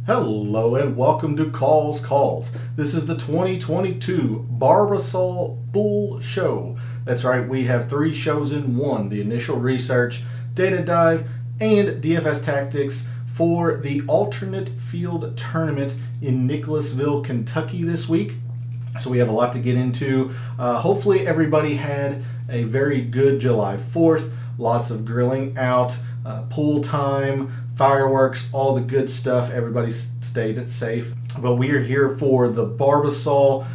Hello and welcome to Calls. This is the 2022 Barbasol Bull Show. That's right, we have 3 shows in one: the initial research, data dive, and DFS tactics for the alternate field tournament in Nicholasville, Kentucky this week. So we have a lot to get into. Hopefully everybody had a very good July 4th. Lots of grilling out, pool time, fireworks, all the good stuff. Everybody stayed safe. But we are here for the Barbasol.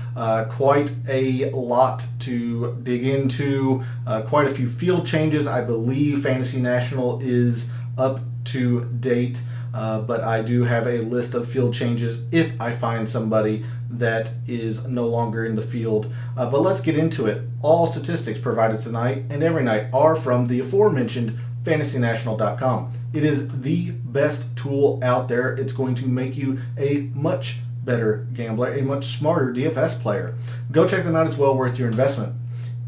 Quite a lot to dig into. Quite a few field changes. I believe Fantasy National is up to date. But I do have a list of field changes if I find somebody that is no longer in the field. But let's get into it. All statistics provided tonight and every night are from the aforementioned FantasyNational.com. It is the best tool out there. It's going to make you a much better gambler, a much smarter DFS player. Go check them out. It's well worth your investment.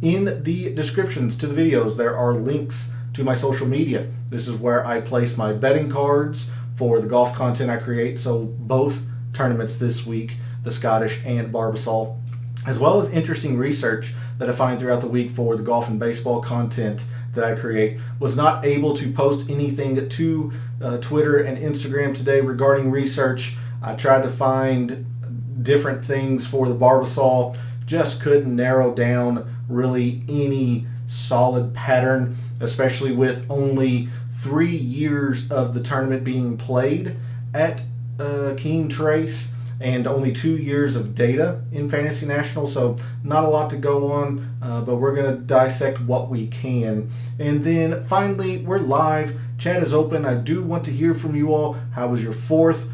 In the descriptions to the videos, there are links to my social media. This is where I place my betting cards for the golf content I create. So both tournaments this week, the Scottish and Barbasol, as well as interesting research that I find throughout the week for the golf and baseball content that I create. Was not able to post anything to Twitter and Instagram today regarding research. I tried to find different things for the Barbasol, just couldn't narrow down really any solid pattern, especially with only 3 years of the tournament being played at Keen Trace and only 2 years of data in Fantasy National, so not a lot to go on, but we're going to dissect what we can. And then finally, we're live. Chat is open. I do want to hear from you all. How was your 4th?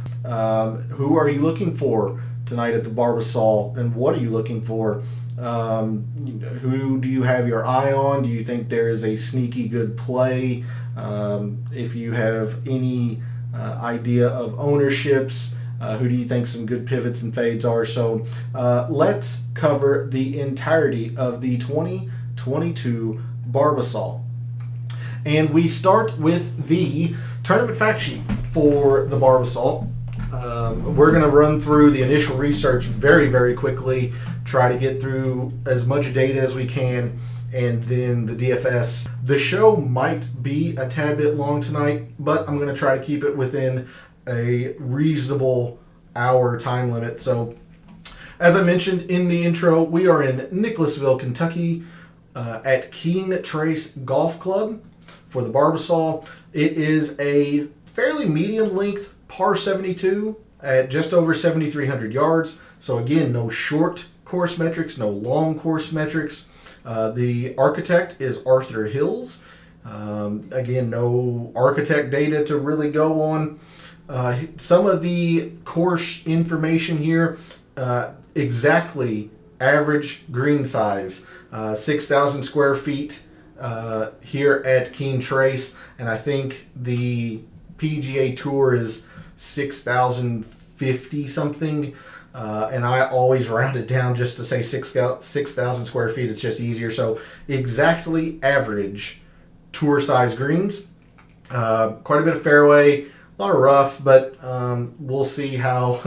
Who are you looking for tonight at the Barbasol, and what are you looking for? Who do you have your eye on? Do you think there is a sneaky good play? If you have any idea of ownerships, who do you think some good pivots and fades are? So let's cover the entirety of the 2022 Barbasol. And we start with the tournament fact sheet for the Barbasol. We're going to run through the initial research very, very quickly, try to get through as much data as we can, and then the DFS. The show might be a tad bit long tonight, but I'm going to try to keep it within a reasonable hour time limit. So, as I mentioned in the intro, we are in Nicholasville, Kentucky, at Keen Trace Golf Club for the Barbasol. It is a fairly medium length par 72 at just over 7,300 yards. So again, no short course metrics, no long course metrics. The architect is Arthur Hills. Again, no architect data to really go on. Some of the course information here, exactly average green size, 6,000 square feet here at Keen Trace, and I think the PGA Tour is 6,050 something, and I always round it down just to say 6,000 square feet. It's just easier. So exactly average tour size greens, quite a bit of fairway, a lot of rough, but we'll see how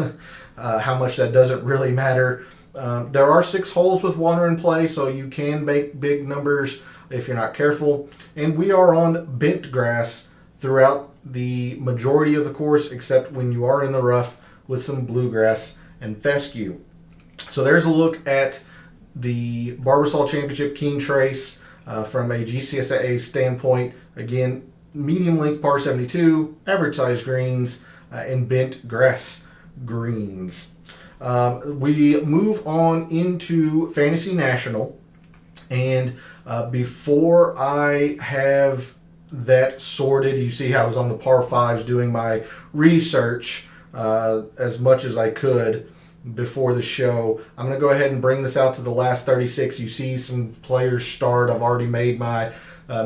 much that doesn't really matter. There are 6 holes with water in play, so you can make big numbers if you're not careful. And we are on bent grass throughout the majority of the course, except when you are in the rough with some bluegrass and fescue. So there's a look at the Barbasol Championship Keen Trace from a GCSA standpoint. Again, medium length par 72, average size greens, and bent grass greens. We move on into Fantasy National, and before I have that sorted, you see how I was on the par 5s doing my research as much as I could before the show. I'm going to go ahead and bring this out to the last 36. You see some players start. I've already made my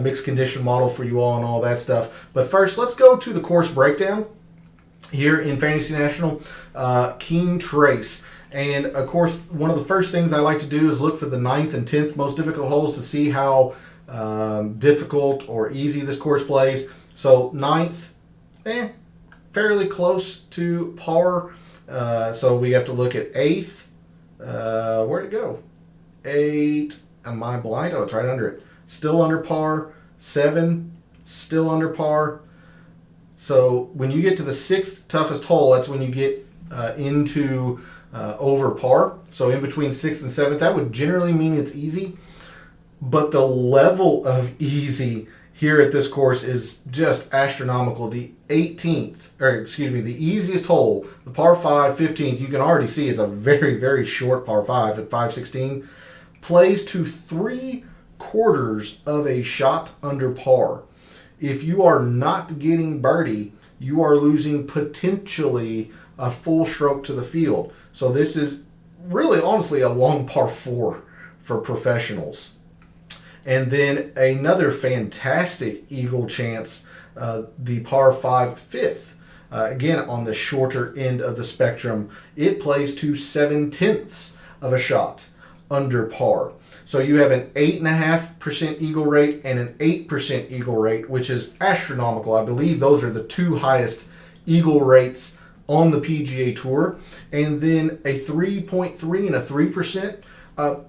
mixed condition model for you all and all that stuff. But first, let's go to the course breakdown here in Fantasy National, Keen Trace. And of course, one of the first things I like to do is look for the 9th and 10th most difficult holes to see how difficult or easy this course plays. So 9th, fairly close to par. So we have to look at 8th. Where'd it go? 8. Am I blind? Oh, it's right under it. Still under par. 7. Still under par. So when you get to the 6th toughest hole, that's when you get into over par. So in between 6th and 7th, that would generally mean it's easy. But the level of easy here at this course is just astronomical. The the easiest hole, the par 5, 15th, you can already see it's a very, very short par 5 at 516, plays to 3/4 of a shot under par. If you are not getting birdie, you are losing potentially a full stroke to the field. So this is really, honestly, a long par 4 for professionals. And then another fantastic eagle chance, the par 5 5th. Again, on the shorter end of the spectrum, it plays to 7/10 of a shot under par. So you have an 8.5% eagle rate and an 8% eagle rate, which is astronomical. I believe those are the two highest eagle rates on the PGA Tour. And then a 3.3 and a 3%,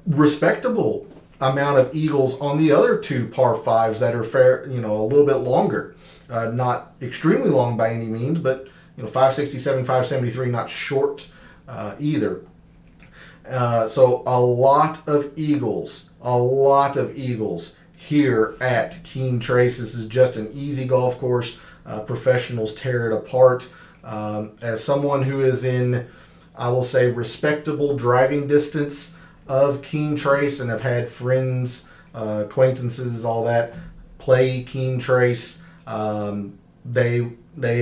respectable amount of eagles on the other two par 5s that are fair, a little bit longer. Not extremely long by any means, but 567, 573, not short either. So a lot of eagles here at Keen Trace. This is just an easy golf course. Professionals tear it apart. As someone who is in, I will say, respectable driving distance of Keen Trace, and have had friends, acquaintances, all that, play Keen Trace, they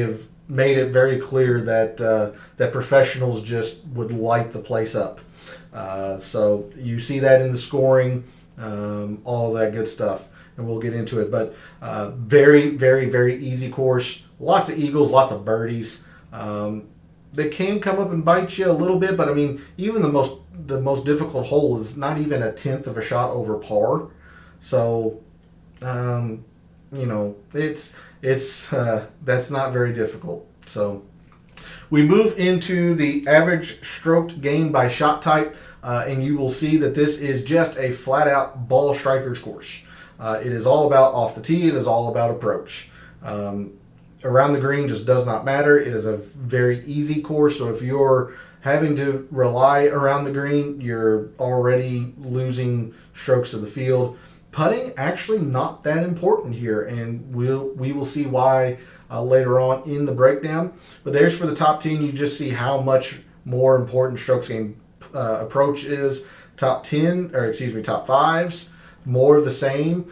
have made it very clear that professionals just would light the place up. So you see that in the scoring, all of that good stuff, and we'll get into it. But very, very, very easy course. Lots of eagles, lots of birdies. They can come up and bite you a little bit, but I mean, even the most difficult hole is not even 1/10 of a shot over par. So, it's that's not very difficult. So we move into the average stroked gain by shot type, and you will see that this is just a flat-out ball strikers course. It is all about off the tee. It is all about approach. Around the green just does not matter. It is a very easy course, so if you're having to rely around the green, you're already losing strokes to the field. Putting, actually not that important here, and we will see why later on in the breakdown. But there's for the top 10, you just see how much more important strokes gain approach is. Top 5s, more of the same.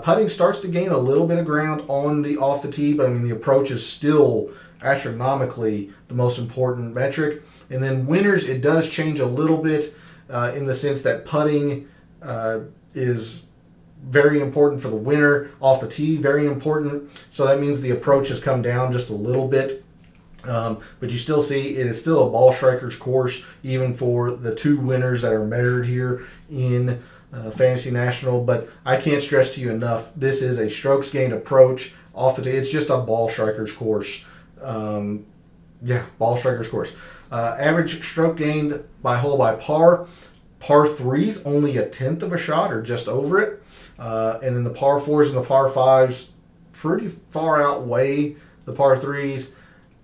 Putting starts to gain a little bit of ground on the off the tee, but I mean the approach is still astronomically the most important metric. And then winners, it does change a little bit in the sense that putting is very important for the winner. Off the tee, very important. So that means the approach has come down just a little bit. But you still see it is still a ball strikers course, even for the two winners that are measured here in Fantasy National. But I can't stress to you enough, this is a strokes gained approach off the tee. It's just a ball strikers course. Ball strikers course. Average stroke gained by hole by par. Par 3s, only 1/10 of a shot or just over it. And then the par 4s and the par 5s pretty far outweigh the par 3s.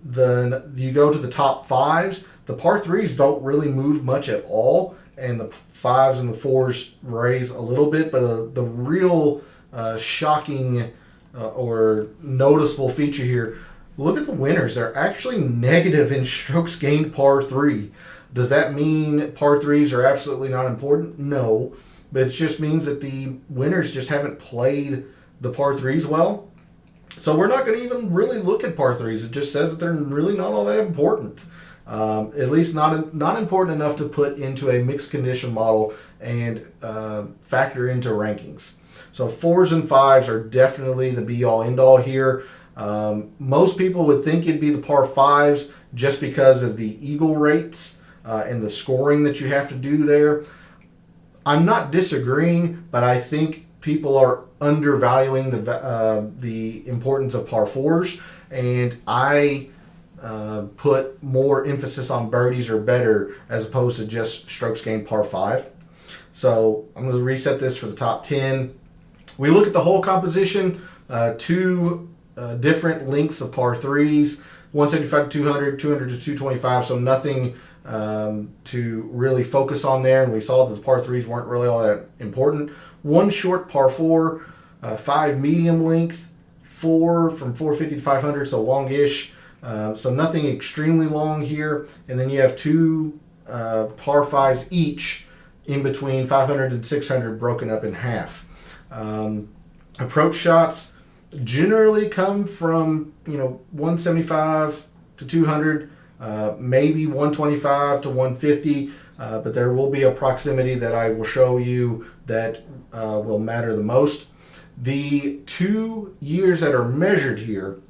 Then you go to the top 5s. The par 3s don't really move much at all, and the 5s and the 4s raise a little bit. But the real shocking or noticeable feature here, look at the winners. They're actually negative in strokes gained par 3. Does that mean par 3s are absolutely not important? No. But it just means that the winners just haven't played the par 3s well. So we're not going to even really look at par 3s. It just says that they're really not all that important. At least not important enough to put into a mixed condition model and factor into rankings. So 4s and 5s are definitely the be-all, end-all here. Most people would think it'd be the par 5s just because of the eagle rates and the scoring that you have to do there. I'm not disagreeing, but I think people are undervaluing the importance of par 4s, and I put more emphasis on birdies or better as opposed to just strokes gained par 5. So I'm going to reset this for the top 10. We look at the whole composition, two different lengths of par 3s, 175 to 200, 200 to 225, so nothing to really focus on there. And we saw that the par 3s weren't really all that important. One short par 4, 5 medium length, 4 from 450 to 500, so longish. So nothing extremely long here. And then you have 2 par 5s each in between 500 and 600 broken up in half. Approach shots generally come from 175 to 200, maybe 125 to 150, but there will be a proximity that I will show you that will matter the most. The 2 years that are measured here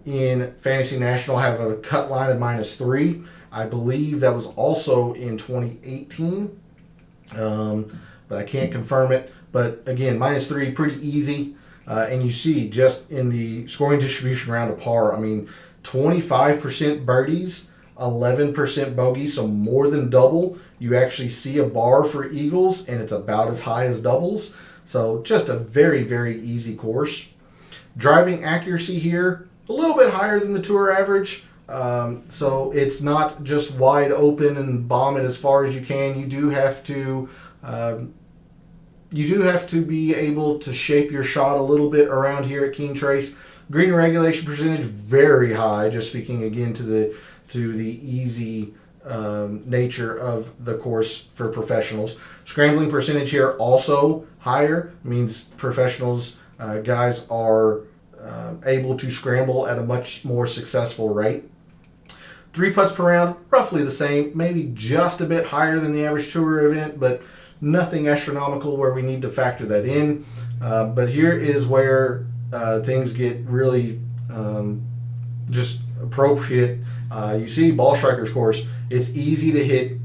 in Fantasy National have a cut line of -3. I believe that was also in 2018, but I can't confirm it. But again, -3, pretty easy. And you see just in the scoring distribution round of par, 25% birdies, 11% bogeys, so more than double. You actually see a bar for eagles, and it's about as high as doubles. So just a very, very easy course. Driving accuracy here, a little bit higher than the tour average. So it's not just wide open and bomb it as far as you can. You do have to be able to shape your shot a little bit around here at Keen Trace. Green regulation percentage very high. Just speaking again to the easy nature of the course for professionals. Scrambling percentage here also higher. Means professionals guys are able to scramble at a much more successful rate. 3 putts per round, roughly the same, maybe just a bit higher than the average tour event, but nothing astronomical where we need to factor that in. But here is where things get really just appropriate. You see Ball Strikers course, it's easy to hit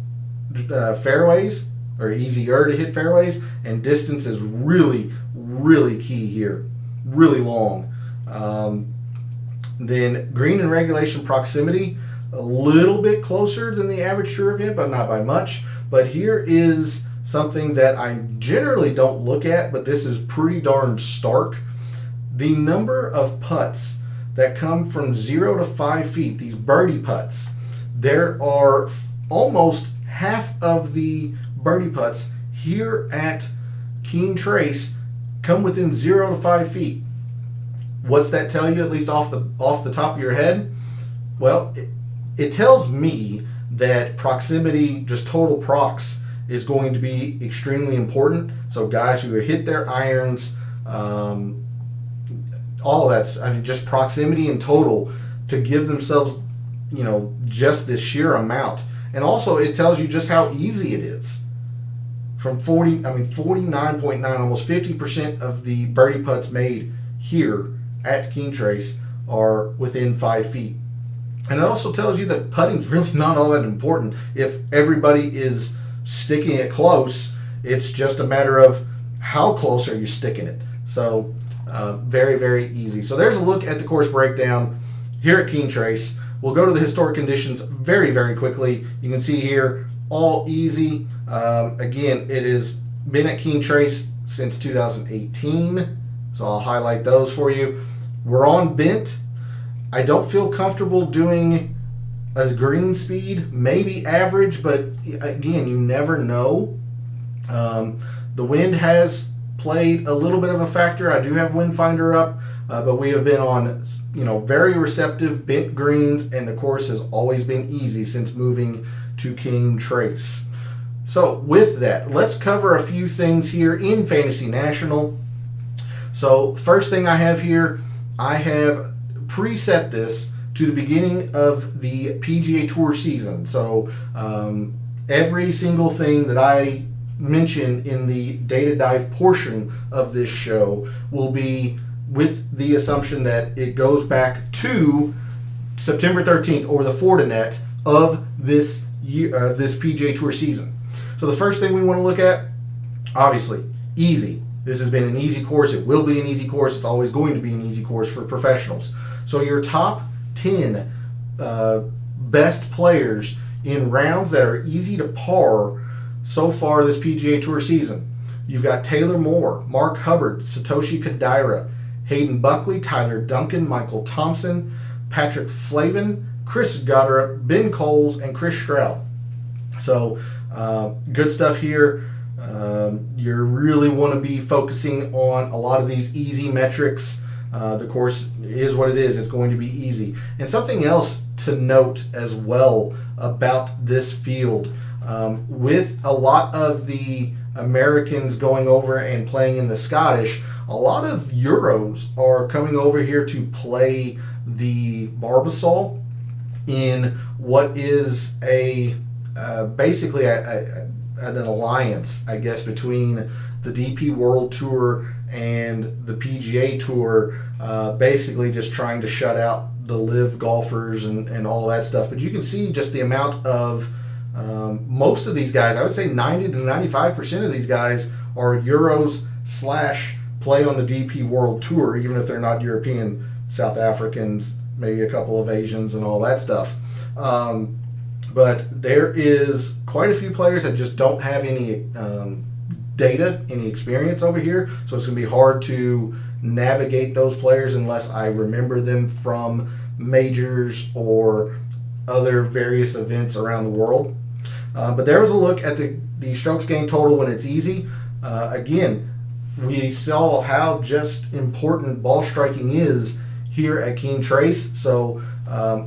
fairways, or easier to hit fairways, and distance is really, really key here. Really long. Then green and regulation proximity, a little bit closer than the average tour event, but not by much. But here is something that I generally don't look at, but this is pretty darn stark. The number of putts that come from 0 to 5 feet, these birdie putts, there are almost half of the birdie putts here at Keen Trace come within 0 to 5 feet. What's that tell you, at least off the top of your head? Well, it tells me that proximity, just total prox, is going to be extremely important. So guys who hit their irons, all of that's, just proximity in total to give themselves, just this sheer amount. And also it tells you just how easy it is. From 49.9, almost 50% of the birdie putts made here at Keen Trace are within 5 feet. And it also tells you that putting's really not all that important. If everybody is sticking it close, it's just a matter of how close are you sticking it. So very, very easy. So there's a look at the course breakdown here at Keen Trace. We'll go to the historic conditions very, very quickly. You can see here, all easy. Again, it has been at Keen Trace since 2018. So I'll highlight those for you. We're on bent. I don't feel comfortable doing a green speed, maybe average, but again, you never know. The wind has played a little bit of a factor. I do have wind finder up, but we have been on very receptive bent greens, and the course has always been easy since moving to Keen Trace. So with that, let's cover a few things here in Fantasy National. So first thing I have here, I have preset this to the beginning of the PGA Tour season. So every single thing that I mention in the data dive portion of this show will be with the assumption that it goes back to September 13th or the Fortinet of this year, this PGA Tour season. So the first thing we want to look at, obviously, easy. This has been an easy course. It will be an easy course. It's always going to be an easy course for professionals. So your top 10 best players in rounds that are easy to par so far this PGA Tour season. You've got Taylor Moore, Mark Hubbard, Satoshi Kodaira, Hayden Buckley, Tyler Duncan, Michael Thompson, Patrick Flavin, Chris Goddard, Ben Coles, and Chris Stroud. So good stuff here. You really want to be focusing on a lot of these easy metrics. The course is what it is. It's going to be easy. And something else to note as well about this field, with a lot of the Americans going over and playing in the Scottish, a lot of Euros are coming over here to play the Barbasol in what is basically an alliance, I guess, between the DP World Tour and the PGA Tour, basically just trying to shut out the live golfers and all that stuff. But you can see just the amount of most of these guys, I would say 90 to 95% of these guys are Euros / play on the DP World Tour, even if they're not European, South Africans, maybe a couple of Asians and all that stuff. But there is quite a few players that just don't have any data, any experience over here, so it's going to be hard to navigate those players unless I remember them from majors or other various events around the world. But there was a look at the strokes gained total when it's easy. Again, we saw how just important ball striking is here at Keen Trace. So,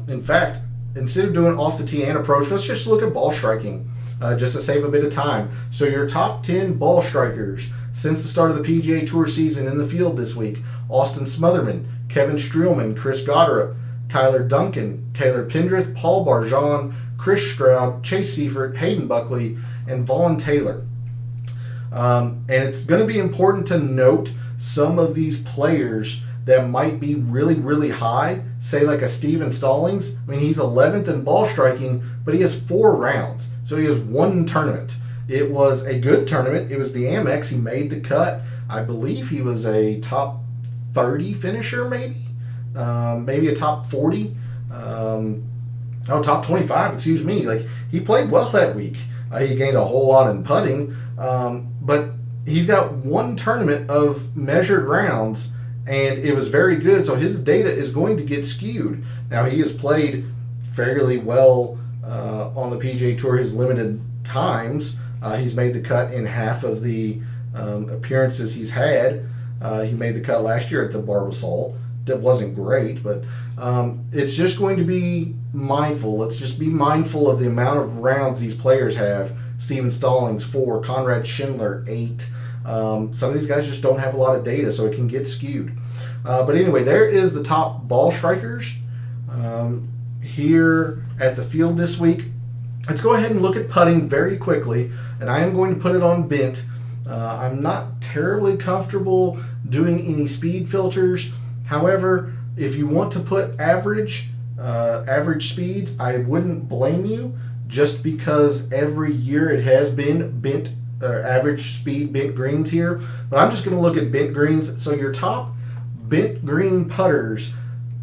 in fact, instead of doing off the tee and approach, let's just look at ball striking just to save a bit of time. So your top 10 ball strikers since the start of the PGA Tour season in the field this week: Austin Smotherman, Kevin Streelman, Chris Goddard, Tyler Duncan, Taylor Pendrith, Paul Barjon, Chris Stroud, Chase Seifert, Hayden Buckley, and Vaughn Taylor. And it's going to be important to note some of these players that might be really, really high, say like a Steven Stallings. I mean, he's 11th in ball striking, but he has 4 rounds. So he has 1 tournament. It was a good tournament. It was the Amex. He made the cut. I believe he was a top 30 finisher, maybe a top 40. Top 25, excuse me. Like, he played well that week. He gained a whole lot in putting, but he's got 1 tournament of measured rounds, and it was very good, so his data is going to get skewed. Now, he has played fairly well on the PGA Tour his limited times. He's made the cut in half of the appearances he's had. He made the cut last year at the Barbasol. That wasn't great, but it's just going to be mindful. Let's just be mindful of the amount of rounds these players have. Steven Stallings, 4. Conrad Schindler, 8. Some of these guys just don't have a lot of data, so it can get skewed. But anyway, there is the top ball strikers here at the field this week. Let's go ahead and look at putting very quickly, and I am going to put it on bent. I'm not terribly comfortable doing any speed filters. However, if you want to put average speeds, I wouldn't blame you, just because every year it has been bent average speed bent greens here. But I'm just going to look at bent greens. So your top bent green putters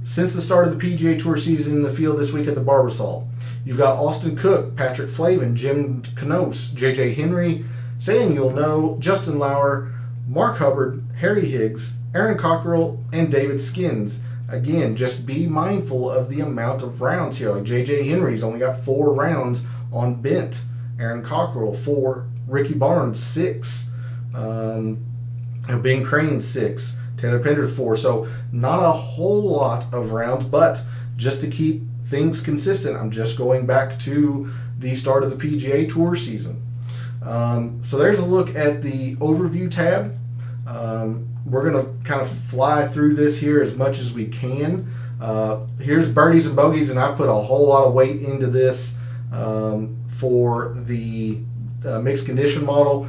since the start of the PGA Tour season in the field this week at the Barbasol. You've got Austin Cook, Patrick Flavin, Jim Canoes, JJ Henry, Samuel No, Justin Lauer, Mark Hubbard, Harry Higgs, Aaron Cockrell, and David Skins. Again, just be mindful of the amount of rounds here. Like JJ Henry's only got 4 rounds on bent. Aaron Cockrell, 4. Ricky Barnes, 6. Ben Crane, 6. Taylor Pendrith, 4. So not a whole lot of rounds, but just to keep things consistent, I'm just going back to the start of the PGA Tour season. So there's a look at the overview tab. We're going to kind of fly through this here as much as we can. Here's birdies and bogeys, and I've put a whole lot of weight into this for the mixed condition model.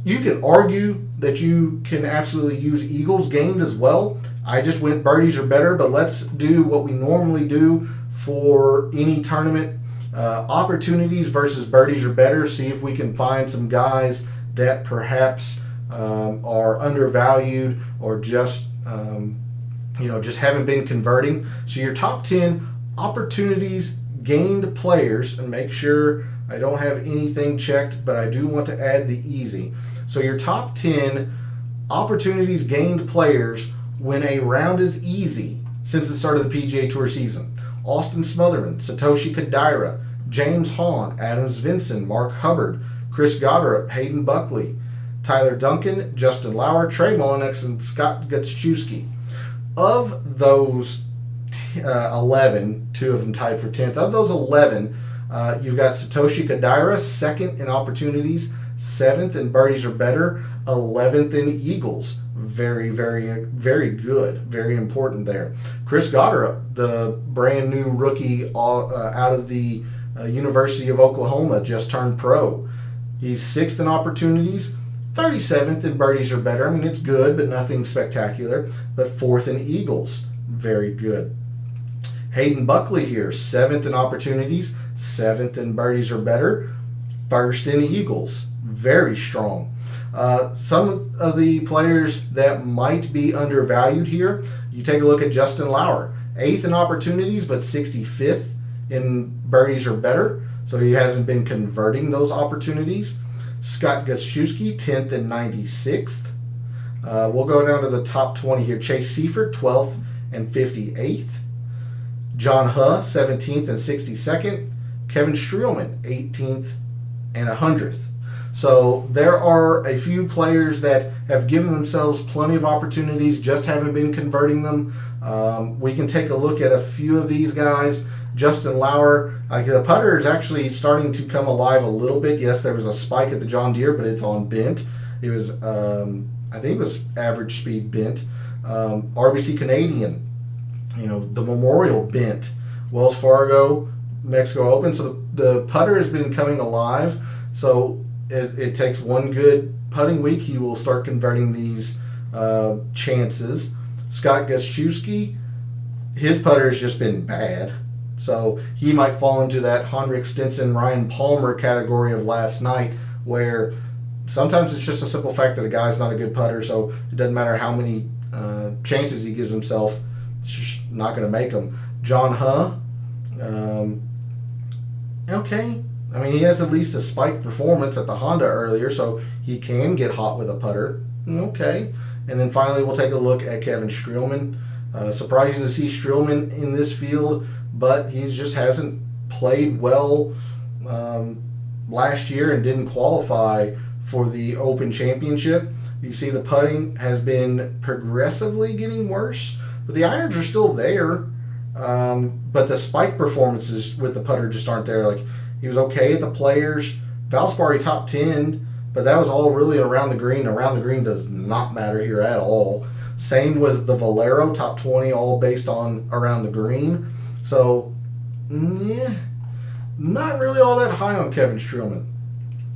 You can argue that you can absolutely use eagles gained as well. I just went birdies are better, but let's do what we normally do for any tournament. Opportunities versus birdies are better. See if we can find some guys that perhaps are undervalued or just just haven't been converting. So your top 10 opportunities gained players, and make sure I don't have anything checked, but I do want to add the easy. So your top 10 opportunities gained players when a round is easy since the start of the PGA Tour season. Austin Smotherman, Satoshi Kodaira, James Hahn, Adams Vinson, Mark Hubbard, Chris Goddard, Hayden Buckley, Tyler Duncan, Justin Lauer, Trey Mullinax, and Scott Gutschewski. Of those 11, two of them tied for 10th. Of those 11, you've got Satoshi Kodaira, second in opportunities, 7th in birdies or better, 11th in eagles. Very, very, very good. Very important there. Chris Goddard, the brand new rookie out of the University of Oklahoma, just turned pro. He's 6th in opportunities, 37th in birdies or better. I mean, it's good, but nothing spectacular. But 4th in eagles. Very good. Hayden Buckley here, 7th in opportunities, 7th in birdies or better, 1st in eagles. Very strong. Some of the players that might be undervalued here, you take a look at Justin Lauer, 8th in opportunities, but 65th in birdies or better. So he hasn't been converting those opportunities. Scott Gutschewski, 10th and 96th. We'll go down to the top 20 here. Chase Seifert, 12th and 58th. John Huh, 17th and 62nd. Kevin Streelman, 18th and 100th. So there are a few players that have given themselves plenty of opportunities, just haven't been converting them. We can take a look at a few of these guys. Justin Lauer, the putter is actually starting to come alive a little bit. Yes, there was a spike at the John Deere, but it's on bent. It was, I think it was average speed bent. RBC Canadian, the Memorial bent. Wells Fargo, Mexico Open. So the putter has been coming alive. So it takes one good putting week. He will start converting these chances. Scott Gutschewski, his putter has just been bad. So he might fall into that Henrik Stenson, Ryan Palmer category of last night, where sometimes it's just a simple fact that a guy's not a good putter, so it doesn't matter how many chances he gives himself, it's just not going to make them. John Huh, okay. I mean, he has at least a spike performance at the Honda earlier, so he can get hot with a putter. Okay. And then finally, we'll take a look at Kevin Streelman. Surprising to see Streelman in this field, but he just hasn't played well last year and didn't qualify for the Open Championship. You see the putting has been progressively getting worse, but the irons are still there. But the spike performances with the putter just aren't there. Like, he was okay at the Players. Valspar, he top 10, but that was all really around the green. Around the green does not matter here at all. Same with the Valero, top 20, all based on around the green. So, not really all that high on Kevin Streelman.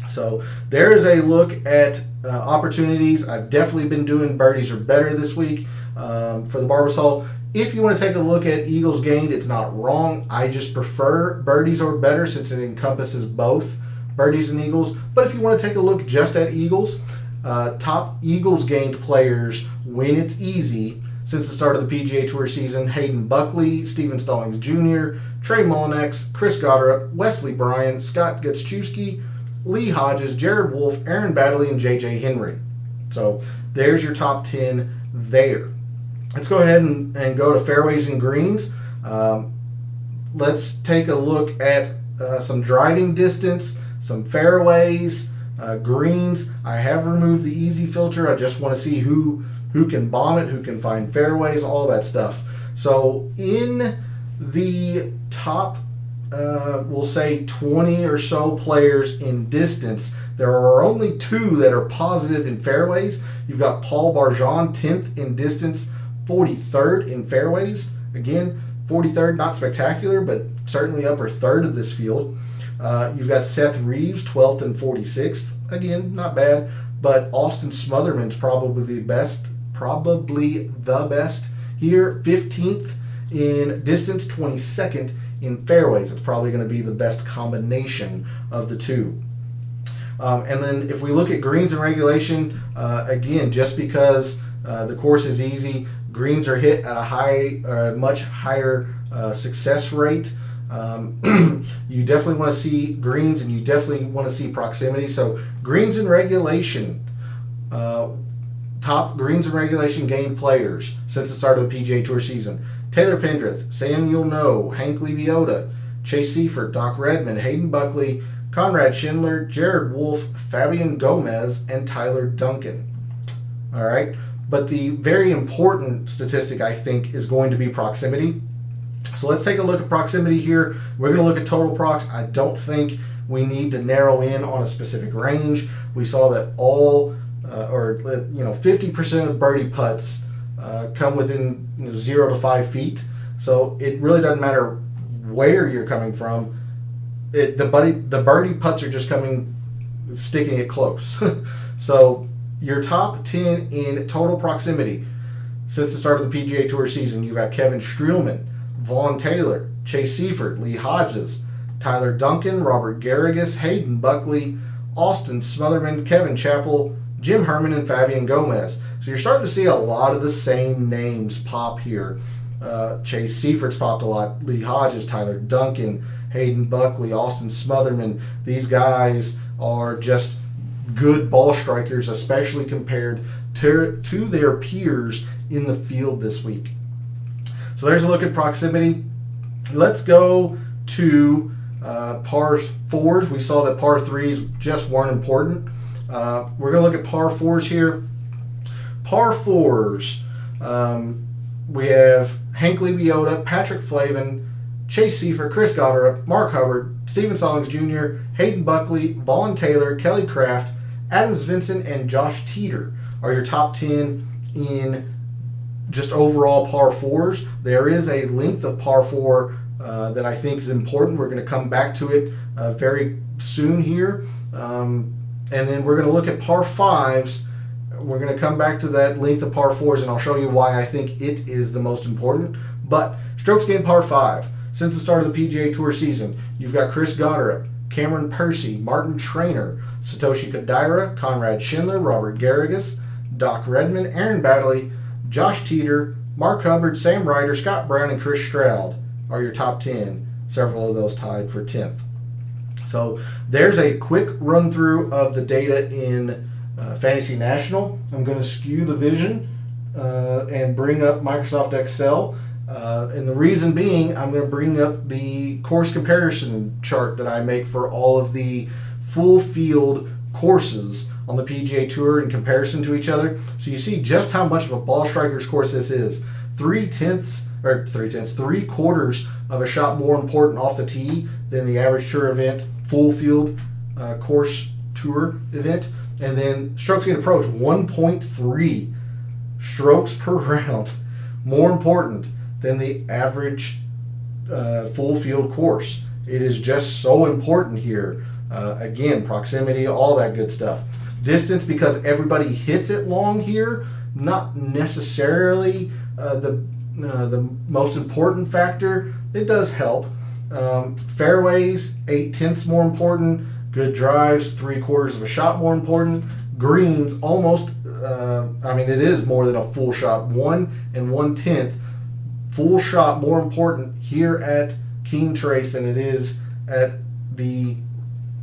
So, there is a look at opportunities. I've definitely been doing birdies or better this week for the Barbasol. If you want to take a look at eagles gained, it's not wrong. I just prefer birdies or better since it encompasses both birdies and eagles. But if you want to take a look just at eagles, top eagles gained players when it's easy since the start of the PGA Tour season: Hayden Buckley, Steven Stallings Jr., Trey Mullinax, Chris Goddard, Wesley Bryan, Scott Gutschewski, Lee Hodges, Jared Wolfe, Aaron Baddeley, and J.J. Henry. So there's your top 10 there. Let's go ahead and go to fairways and greens. Let's take a look at some driving distance, some fairways, greens. I have removed the easy filter. I just want to see who can bomb it, who can find fairways, all that stuff. So in the top, we'll say 20 or so players in distance, there are only 2 that are positive in fairways. You've got Paul Barjon, 10th in distance, 43rd in fairways. Again, 43rd, not spectacular, but certainly upper third of this field. You've got Seth Reeves, 12th and 46th. Again, not bad, but Austin Smotherman's probably the best here. 15th in distance, 22nd in fairways. It's probably going to be the best combination of the two. And then if we look at greens and regulation, again, just because the course is easy, greens are hit at a much higher success rate. You definitely want to see greens, and you definitely want to see proximity. So greens in regulation, top greens in regulation game players since the start of the PGA Tour season: Taylor Pendrith, Samuel Noe, Hank Lebioda, Chase Seifert, Doc Redman, Hayden Buckley, Conrad Schindler, Jared Wolf, Fabian Gomez, and Tyler Duncan. All right, but the very important statistic, I think, is going to be proximity. So let's take a look at proximity here. We're going to look at total prox. I don't think we need to narrow in on a specific range. We saw that all, 50% of birdie putts come within 0 to 5 feet. So it really doesn't matter where you're coming from. The birdie putts are just sticking it close. So your top 10 in total proximity since the start of the PGA Tour season, you've got Kevin Streelman, Vaughn Taylor, Chase Seifert, Lee Hodges, Tyler Duncan, Robert Garrigus, Hayden Buckley, Austin Smotherman, Kevin Chappell, Jim Herman, and Fabian Gomez. So you're starting to see a lot of the same names pop here. Chase Seifert's popped a lot. Lee Hodges, Tyler Duncan, Hayden Buckley, Austin Smotherman. These guys are just good ball strikers, especially compared to their peers in the field this week. So there's a look at proximity. Let's go to par fours. We saw that par threes just weren't important. We're going to look at par fours here. Par fours, we have Hank Lebioda, Patrick Flavin, Chase Seifert, Chris Goddard, Mark Hubbard, Steven Stallings Jr., Hayden Buckley, Vaughn Taylor, Kelly Craft, Adams Vincent, and Josh Teeter are your top 10 in just overall par fours. There is a length of par four that I think is important. We're going to come back to it very soon here. And then we're going to look at par fives. We're going to come back to that length of par fours, and I'll show you why I think it is the most important. But strokes gained par five. Since the start of the PGA Tour season, you've got Chris Goddard, Cameron Percy, Martin Traynor, Satoshi Kodaira, Conrad Schindler, Robert Garrigus, Doc Redman, Aaron Baddeley, Josh Teeter, Mark Hubbard, Sam Ryder, Scott Brown, and Chris Stroud are your top 10. Several of those tied for 10th. So there's a quick run through of the data in Fantasy National. I'm going to skew the vision and bring up Microsoft Excel. And the reason being, I'm going to bring up the course comparison chart that I make for all of the full field courses on the PGA Tour in comparison to each other. So you see just how much of a ball striker's course this is. 3/4 of a shot more important off the tee than the average tour event, full field course tour event. And then strokes gained approach, 1.3 strokes per round more important than the average full field course. It is just so important here. Again, proximity, all that good stuff. Distance, because everybody hits it long here, not necessarily the most important factor. It does help. Fairways, 8/10 more important. Good drives, 3/4 of a shot more important. Greens, almost, it is more than a full shot. 1 1/10 full shot more important here at Keene Trace than it is at the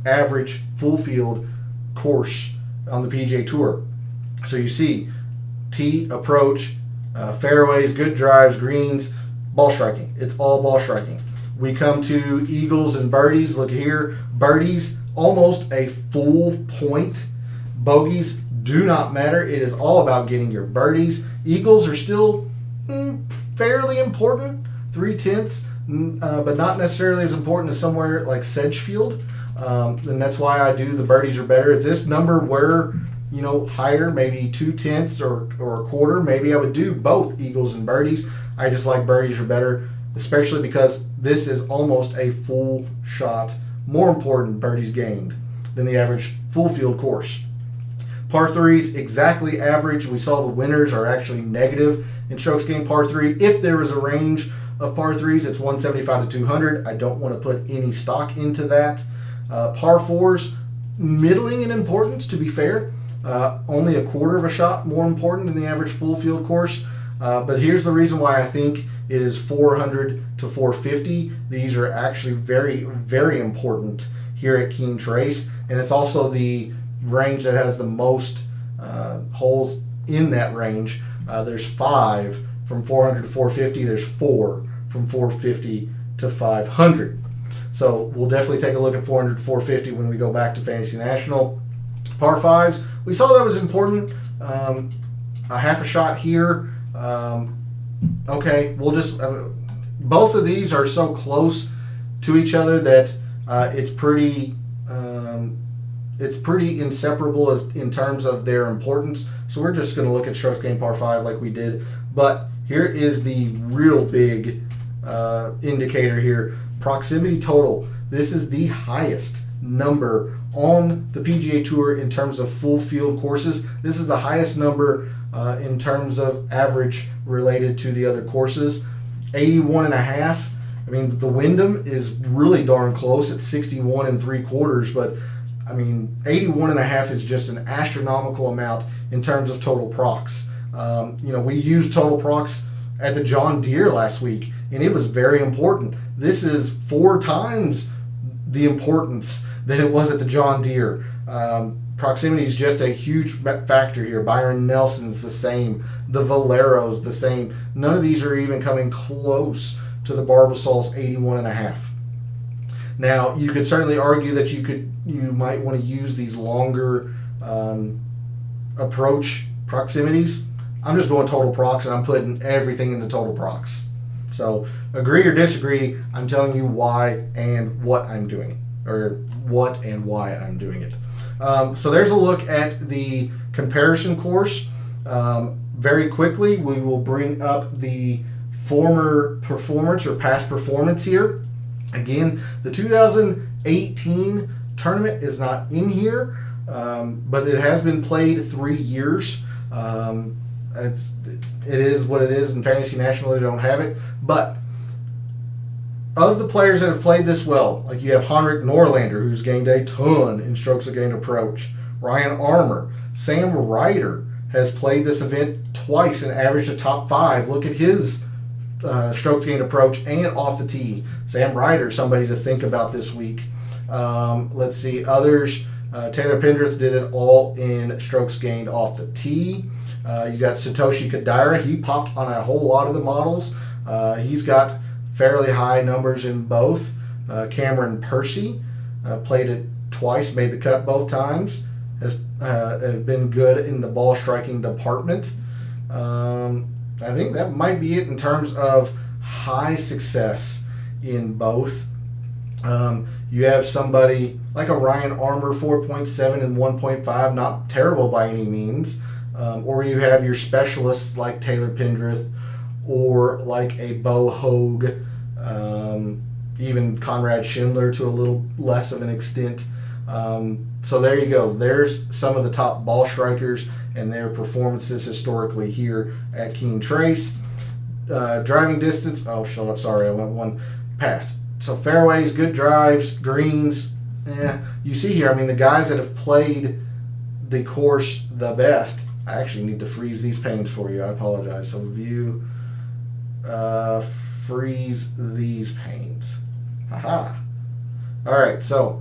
average full field course on the PGA Tour. So you see tee, approach, fairways, good drives, greens, ball striking. It's all ball striking. We come to eagles and birdies. Look here. Birdies, almost a full point. Bogeys do not matter. It is all about getting your birdies. Eagles are still fairly important, 3/10, but not necessarily as important as somewhere like Sedgefield. And that's why I do the birdies are better. If this number were, higher, maybe 2/10 or a quarter, maybe I would do both eagles and birdies. I just like birdies are better, especially because this is almost a full shot more important birdies gained than the average full field course. Par threes, exactly average. We saw the winners are actually negative in strokes gained par three. If there was a range of par threes, it's 175 to 200. I don't want to put any stock into that. Par fours, middling in importance, to be fair. Only 1/4 of a shot more important than the average full field course. But here's the reason why I think It is 400 to 450. These are actually very, very important here at Keen Trace, and it's also the range that has the most holes in that range. There's 5 from 400 to 450. There's 4 from 450 to 500. So we'll definitely take a look at 400 to 450 when we go back to Fantasy National. Par 5s, we saw that was important. A half a shot here. Okay, we'll just both of these are so close to each other that it's pretty inseparable in terms of their importance. So we're just going to look at strokes gained par 5 like we did. But here is the real big indicator here. Proximity total. This is the highest number on the PGA Tour in terms of full field courses. This is the highest number in terms of average related to the other courses. 81.5. I mean, the Wyndham is really darn close at 61 3/4, but I mean, 81.5 is just an astronomical amount in terms of total procs. We used total procs at the John Deere last week, and it was very important. This is 4 times the importance than it was at the John Deere. Proximity is just a huge factor here. Byron Nelson's the same. The Valero's the same. None of these are even coming close to the Barbasol's 81.5. Now, you could certainly argue that you might want to use these longer approach proximities. I'm just going total procs, and I'm putting everything into total procs. So, agree or disagree, I'm telling you why and what I'm doing, or what and why I'm doing it. So there's a look at the comparison course. Very quickly, we will bring up the former performance or past performance here. Again, the 2018 tournament is not in here, but it has been played 3 years. It is what it is. In Fantasy National, they don't have it. But of the players that have played this well, like you have Henrik Norlander, who's gained a ton in strokes gained approach. Ryan Armour. Sam Ryder has played this event twice and averaged a top 5. Look at his strokes gained approach and off the tee. Sam Ryder, somebody to think about this week. Let's see, others. Taylor Pendrith did it all in strokes gained off the tee. You got Satoshi Kodaira. He popped on a whole lot of the models. He's got fairly high numbers in both. Cameron Percy played it twice, made the cut both times. Has been good in the ball striking department. I think that might be it in terms of high success in both. You have somebody like a Ryan Armour, 4.7 and 1.5, not terrible by any means. Or you have your specialists like Taylor Pendrith, or like a Bo Hogue, even Conrad Schindler to a little less of an extent. So there you go. There's some of the top ball strikers and their performances historically here at Keen Trace. Driving distance. Oh, sorry, I went one past. So fairways, good drives, greens. You see here, I mean, the guys that have played the course the best. I actually need to freeze these panes for you. I apologize. So view, freeze these panes. Haha. All right. So,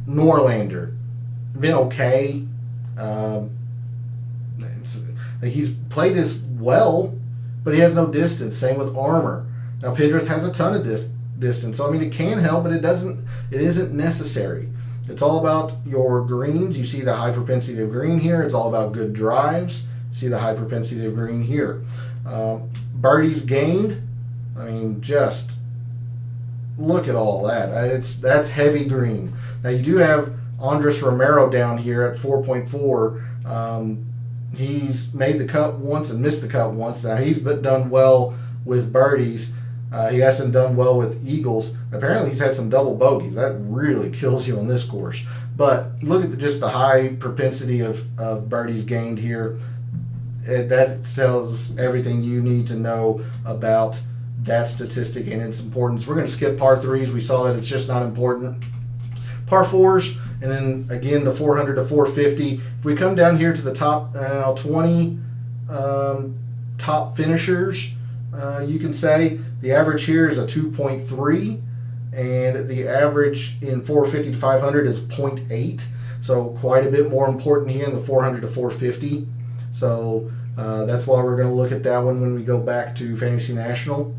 Norlander, been okay. He's played this well, but he has no distance. Same with Armour. Now Pendrith has a ton of distance. So I mean, it can help, but it isn't necessary. It's all about your greens. You see the high propensity of green here. It's all about good drives. You see the high propensity of green here. Birdies gained. I mean, just look at all that. That's heavy green. Now you do have Andres Romero down here at 4.4. He's made the cut once and missed the cut once. Now he's done well with birdies. He hasn't done well with eagles. Apparently he's had some double bogeys. That really kills you on this course. But look at just the high propensity of birdies gained here. That tells everything you need to know about that statistic and its importance. We're going to skip par 3s. We saw that it's just not important. Par 4s, and then again the 400 to 450. If we come down here to the top 20 top finishers, you can say. The average here is a 2.3, and the average in 450 to 500 is 0.8. So quite a bit more important here in the 400 to 450. So that's why we're going to look at that one when we go back to Fantasy National.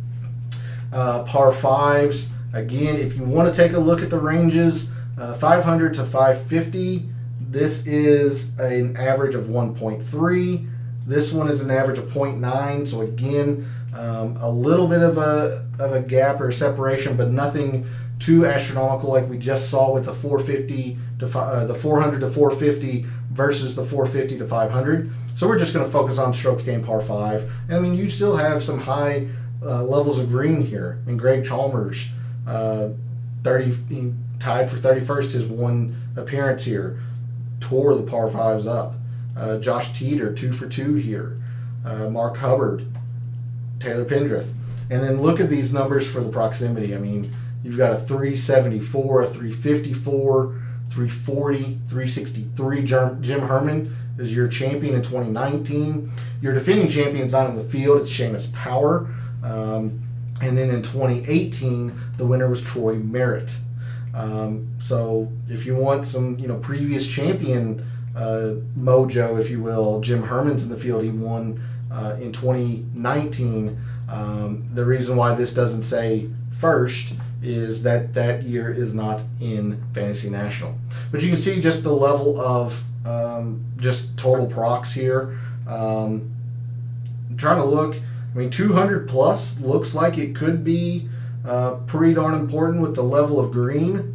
Par 5s, again, if you want to take a look at the ranges, 500 to 550, this is an average of 1.3. This one is an average of 0.9. So again, a little bit of a gap or separation, but nothing too astronomical like we just saw with the 450 to the 400 to 450 versus the 450 to 500. So we're just going to focus on strokes gained par 5. And I mean, you still have some high levels of green here. And Greg Chalmers, he tied for 31st his one appearance here, tore the par 5s up. Josh Teeter, 2 for 2 here. Mark Hubbard, Taylor Pendrith. And then look at these numbers for the proximity. I mean, you've got a 374, a 354, 340, 363. Jim Herman is your champion in 2019. Your defending champion's not in the field. It's Seamus Power. And then in 2018, the winner was Troy Merritt. So if you want some, previous champion mojo, if you will, Jim Herman's in the field. He won in 2019. The reason why this doesn't say first is that year is not in Fantasy National. But you can see just the level of just total procs here. I'm trying to look. I mean, 200 plus looks like it could be pretty darn important with the level of green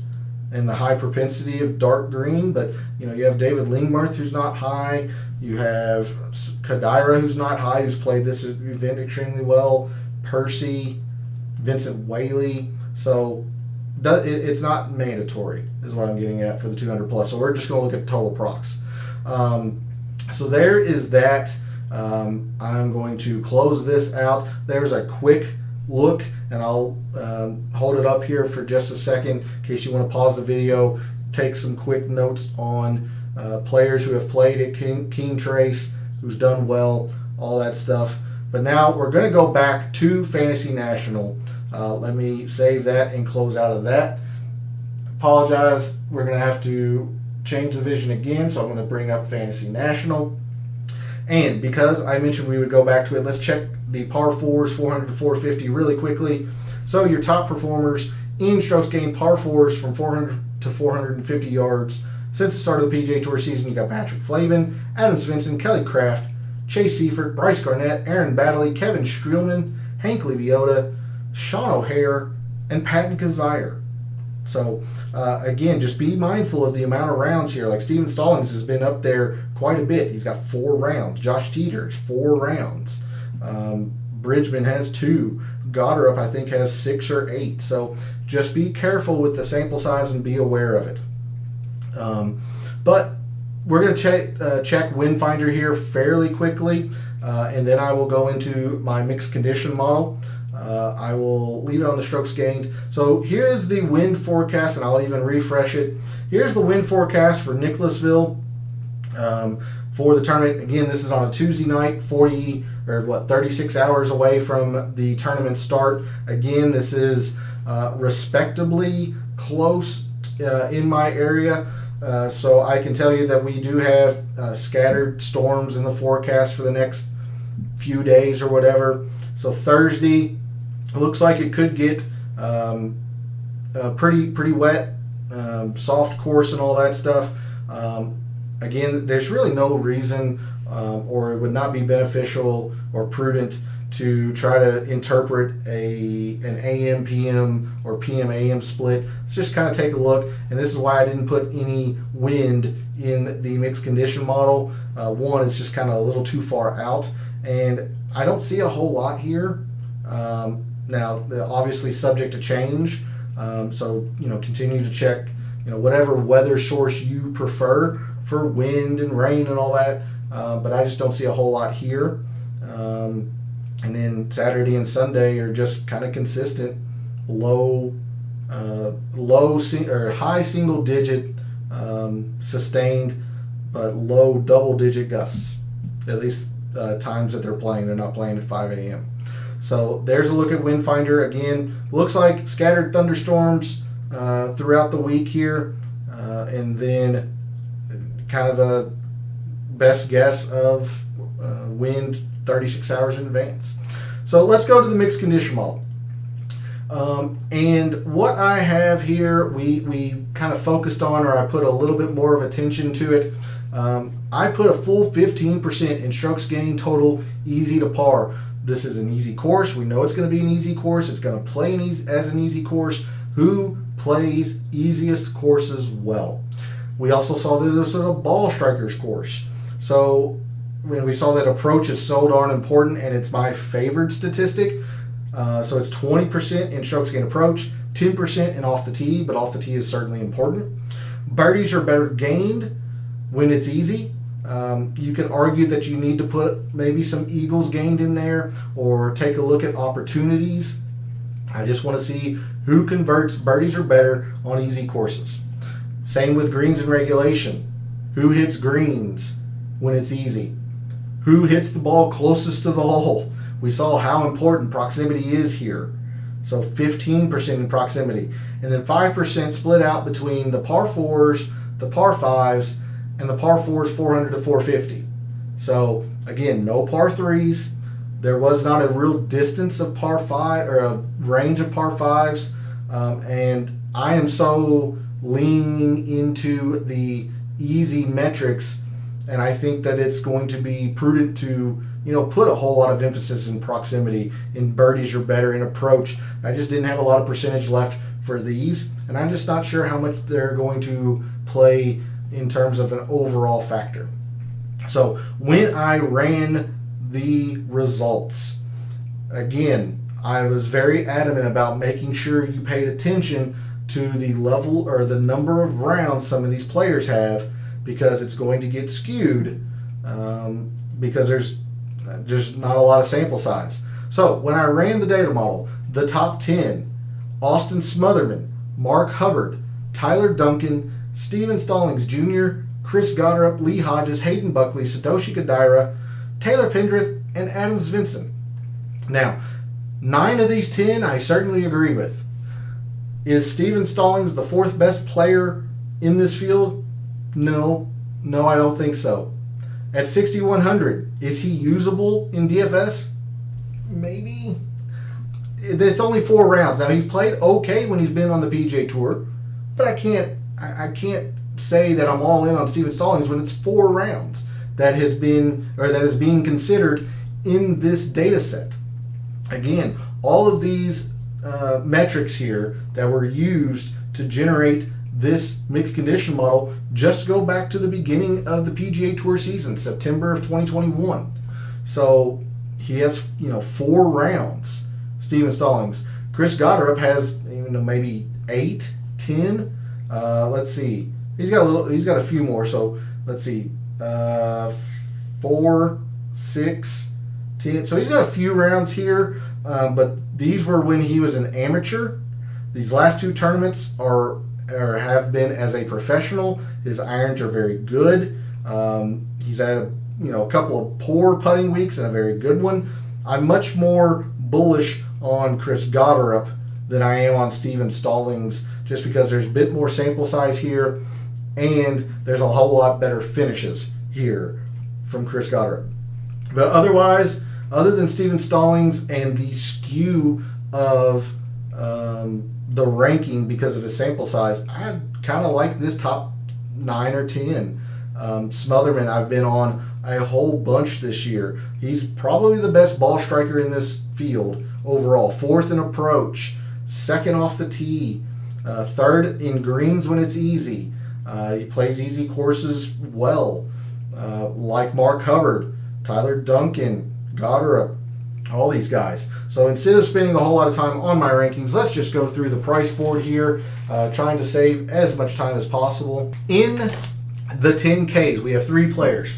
and the high propensity of dark green. But, you have David Lingmarth, who's not high. You have Kadira, who's not high, who's played this event extremely well. Percy, Vincent Whaley. So it's not mandatory, is what I'm getting at for the 200 plus. So we're just going to look at total procs. So there is that. I'm going to close this out. There's a quick look, and I'll hold it up here for just a second in case you want to pause the video, take some quick notes on players who have played at Keen Trace, who's done well, all that stuff. But now we're going to go back to Fantasy National. Let me save that and close out of that. Apologize, we're going to have to change the vision again, so I'm going to bring up Fantasy National. And because I mentioned we would go back to it, let's check the par 4s, 400 to 450 really quickly. So your top performers in strokes gained par 4s from 400 to 450 yards since the start of the PGA Tour season. You got Patrick Flavin, Adam Svensson, Kelly Kraft, Chase Seifert, Bryce Garnett, Aaron Baddeley, Kevin Streelman, Hank Lebioda, Sean O'Hare, and Patton Kazire. So, again, just be mindful of the amount of rounds here. Like Steven Stallings has been up there quite a bit. He's got 4 rounds. Josh Teeter's 4 rounds. Bridgman has 2. Goddard, I think, has 6 or 8. So just be careful with the sample size and be aware of it. But we're going to check Windfinder here fairly quickly, and then I will go into my mixed condition model. I will leave it on the strokes gained. So here's the wind forecast, and I'll even refresh it. Here's the wind forecast for Nicholasville for the tournament. Again, this is on a Tuesday night, 36 hours away from the tournament start. Again, this is respectably close in my area. So I can tell you that we do have scattered storms in the forecast for the next few days or whatever. So Thursday, looks like it could get pretty wet, soft course and all that stuff. Again, there's really no reason or it would not be beneficial or prudent to try to interpret an AM PM or PM AM split. Let's just kind of take a look, and this is why I didn't put any wind in the mixed condition model. One, it's just kind of a little too far out, and I don't see a whole lot here. Now, obviously subject to change, so continue to check whatever weather source you prefer for wind and rain and all that, but I just don't see a whole lot here. And then Saturday and Sunday are just kind of consistent, high single digit sustained, but low double digit gusts. At least times that they're playing. They're not playing at 5 a.m. So there's a look at Wind Finder. Again, looks like scattered thunderstorms throughout the week here, and then kind of a best guess of wind 36 hours in advance. So let's go to the mixed condition model. And what I have here, we kind of focused on, or I put a little bit more of attention to it. I put a full 15% in strokes gained total, easy to par. This is an easy course. We know it's going to be an easy course. It's going to play as an easy course. Who plays easiest courses well? We also saw that this was a ball strikers course. So when we saw that approach is so darn important, and it's my favored statistic. So it's 20% in strokes gained approach, 10% in off the tee, but off the tee is certainly important. Birdies are better gained when it's easy. You can argue that you need to put maybe some eagles gained in there, or take a look at opportunities. I just want to see who converts. Birdies are better on easy courses. Same with greens in regulation. Who hits greens when it's easy? Who hits the ball closest to the hole? We saw how important proximity is here. So 15% in proximity. And then 5% split out between the par 4s, the par 5s, and the par 4s 400 to 450. So again, no par 3s. There was not a real distance of par 5 or a range of par 5s. And I am so leaning into the easy metrics, and I think that it's going to be prudent to put a whole lot of emphasis in proximity. In birdies are better, in approach. I just didn't have a lot of percentage left for these, and I'm just not sure how much they're going to play in terms of an overall factor. So when I ran the results, again, I was very adamant about making sure you paid attention to the level or the number of rounds some of these players have, because it's going to get skewed because there's just not a lot of sample size. So when I ran the data model, the top 10, Austin Smotherman, Mark Hubbard, Tyler Duncan, Steven Stallings Jr., Chris Goddard, Lee Hodges, Hayden Buckley, Satoshi Kodaira, Taylor Pendrith, and Adam Svensson. Now, 9 of these 10 I certainly agree with. Is Steven Stallings the 4th best player in this field? No, I don't think so. At 6,100, is he usable in DFS? Maybe. It's only 4 rounds. Now, he's played okay when he's been on the PGA Tour, but I can't say that I'm all in on Steven Stallings when it's 4 rounds that is being considered in this data set. Again, all of these metrics here that were used to generate this mixed condition model just go back to the beginning of the PGA Tour season, September of 2021. So he has 4 rounds. Steven Stallings. Chris Goddard has maybe 8, 10. Let's see. He's got a few more. So let's see. 4, 6, 10. So he's got a few rounds here. But these were when he was an amateur. These last 2 tournaments have been as a professional. His irons are very good. He's had a couple of poor putting weeks and a very good one. I'm much more bullish on Chris Goddard than I am on Steven Stallings, just because there's a bit more sample size here, and there's a whole lot better finishes here from Chris Goddard. But otherwise, other than Steven Stallings and the skew of the ranking because of his sample size, I kind of like this top 9 or 10. Smotherman, I've been on a whole bunch this year. He's probably the best ball striker in this field overall. 4th in approach, 2nd off the tee, 3rd in greens when it's easy. He plays easy courses well, like Mark Hubbard, Tyler Duncan, Goddard, all these guys. So instead of spending a whole lot of time on my rankings, let's just go through the price board here, trying to save as much time as possible. In the 10Ks, we have 3 players,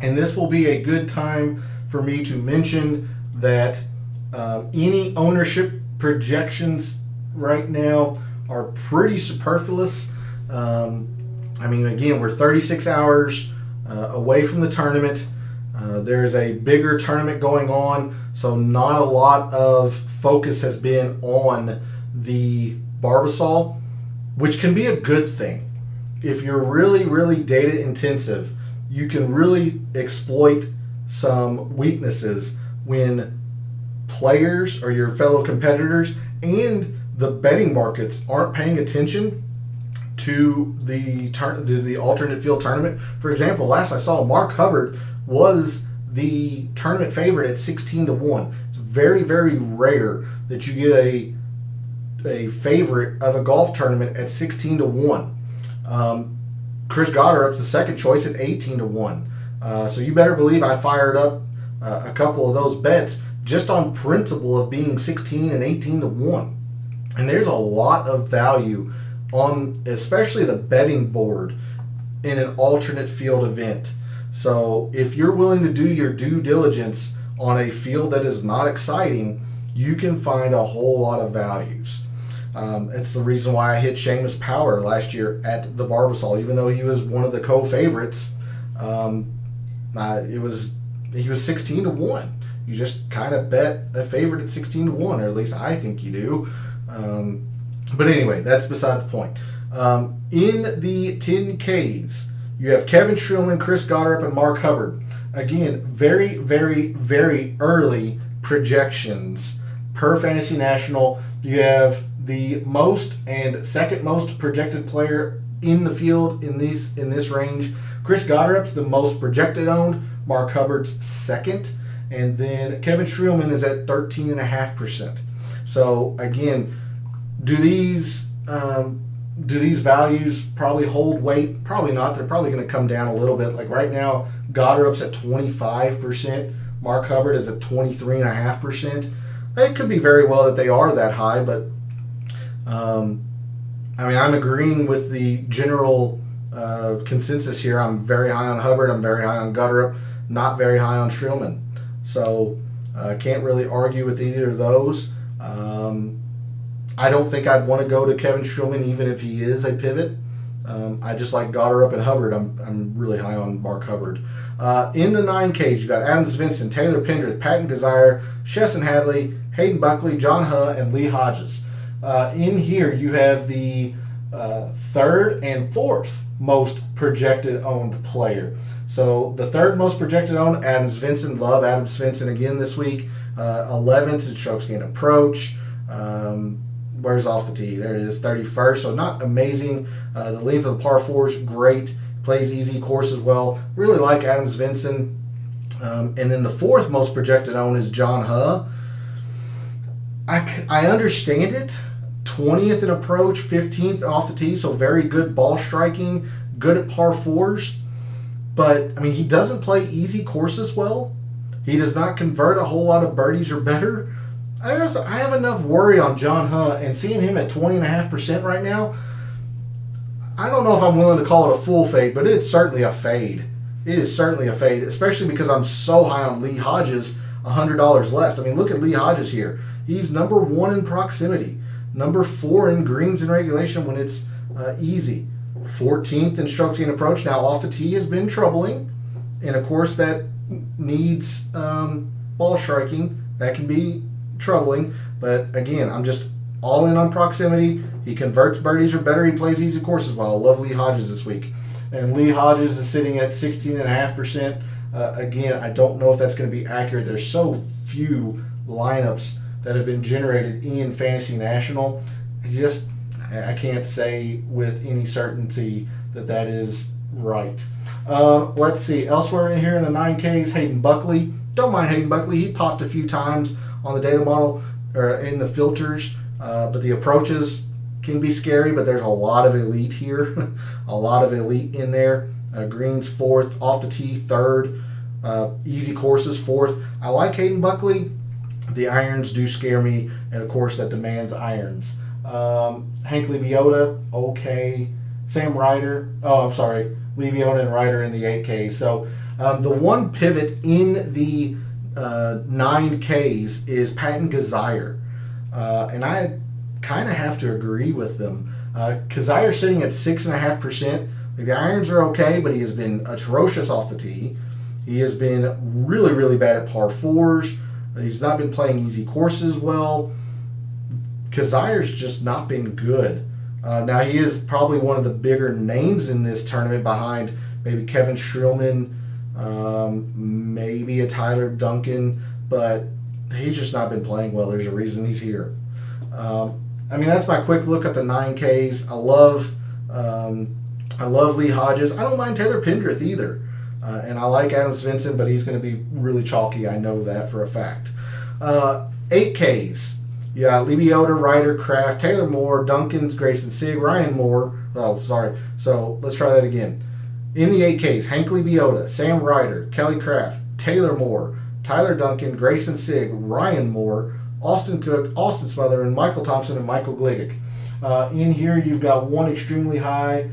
and this will be a good time for me to mention that any ownership projections right now are pretty superfluous. Again, we're 36 hours away from the tournament. There's a bigger tournament going on, so not a lot of focus has been on the Barbasol, which can be a good thing. If you're really, really data intensive, you can really exploit some weaknesses when players or your fellow competitors and the betting markets aren't paying attention to the alternate field tournament. For example, last I saw, Mark Hubbard was the tournament favorite at 16-1. It's very, very rare that you get a favorite of a golf tournament at 16-1. Chris Goddard's the second choice at 18-1. So you better believe I fired up a couple of those bets just on principle of being 16 and 18-1. And there's a lot of value on especially the betting board in an alternate field event. So if you're willing to do your due diligence on a field that is not exciting, you can find a whole lot of values. It's the reason why I hit Seamus Power last year at the Barbasol, even though he was one of the co-favorites. He was 16-1. You just kind of bet a favorite at 16-1, or at least I think you do. But anyway, that's beside the point. In the 10Ks, you have Kevin Streelman, Chris Goddard, and Mark Hubbard. Again, very, very, very early projections per Fantasy National. You have the most and second most projected player in the field in this range. Chris Goddard's the most projected owned. Mark Hubbard's second. And then Kevin Streelman is at 13.5%. So again, do these values probably hold weight? Probably not. They're probably going to come down a little bit. Like right now, Goddard's at 25%. Mark Hubbard is at 23.5%. It could be very well that they are that high, but I'm agreeing with the general consensus here. I'm very high on Hubbard. I'm very high on Goddard. Not very high on Streelman. So can't really argue with either of those. I don't think I'd want to go to Kevin Streelman even if he is a pivot. I just like Goddard and Hubbard. I'm really high on Mark Hubbard. In the 9Ks, you've got Adam Svensson, Taylor Pendrith, Patton Kizzire, Chesson Hadley, Hayden Buckley, John Huh, and Lee Hodges. In here, you have the third and fourth most projected owned player. So the third most projected owned, Adam Svensson. Love Adam Svensson again this week. 11th in strokes gained approach. Where's off the tee? There it is, 31st. So not amazing. The length of the par fours, great. Plays easy course as well. Really like Adam Svensson. And then the fourth most projected owned is John Huh. I understand it. 20th in approach, 15th off the tee, so very good ball striking, good at par fours. But, he doesn't play easy courses well. He does not convert a whole lot of birdies or better. I have enough worry on John Huh, and seeing him at 20.5% right now, I don't know if I'm willing to call it a full fade, but it's certainly a fade. It is certainly a fade, especially because I'm so high on Lee Hodges, $100 less. Look at Lee Hodges here. He's number 1 in proximity, number 4 in greens and regulation when it's easy, 14th in strokes gained approach. Now off the tee has been troubling, and of course that needs ball striking. That can be troubling, but again, I'm just all in on proximity. He converts birdies or better. He plays easy courses well. I love Lee Hodges this week, and Lee Hodges is sitting at 16.5%. Again, I don't know if that's going to be accurate. There's so few lineups that have been generated in Fantasy National. I can't say with any certainty that is right. Let's see. Elsewhere in here in the 9Ks, Hayden Buckley. Don't mind Hayden Buckley. He popped a few times on the data model or in the filters, but the approaches can be scary, but there's a lot of elite here. A lot of elite in there. Greens 4th, off the tee 3rd, easy courses 4th. I like Hayden Buckley. The irons do scare me, and of course that demands irons. Hank Lebiota, okay. Sam Ryder, Lebiota and Ryder in the 8K. So the one pivot in the 9Ks is Patton Kizzire. And I kind of have to agree with them. Kizzire sitting at 6.5%. The irons are okay, but he has been atrocious off the tee. He has been really, really bad at par fours. He's not been playing easy courses well. Kazire's just not been good. Now, he is probably one of the bigger names in this tournament behind maybe Kevin Streelman, maybe a Tyler Duncan, but he's just not been playing well. There's a reason he's here. That's my quick look at the 9Ks. I love Lee Hodges. I don't mind Taylor Pendrith either. And I like Adam Svensson, but he's going to be really chalky. I know that for a fact. 8Ks. Yeah, Lee Biota, Ryder, Kraft, Taylor Moore, Duncans, Grayson Sigg, Ryan Moore. Oh, sorry. So let's try that again. In the 8Ks, Hank Lee Biota, Sam Ryder, Kelly Kraft, Taylor Moore, Tyler Duncan, Grayson Sigg, Ryan Moore, Austin Cook, Austin Smotherman, Michael Thompson, and Michael Gligic. In here, you've got one extremely high,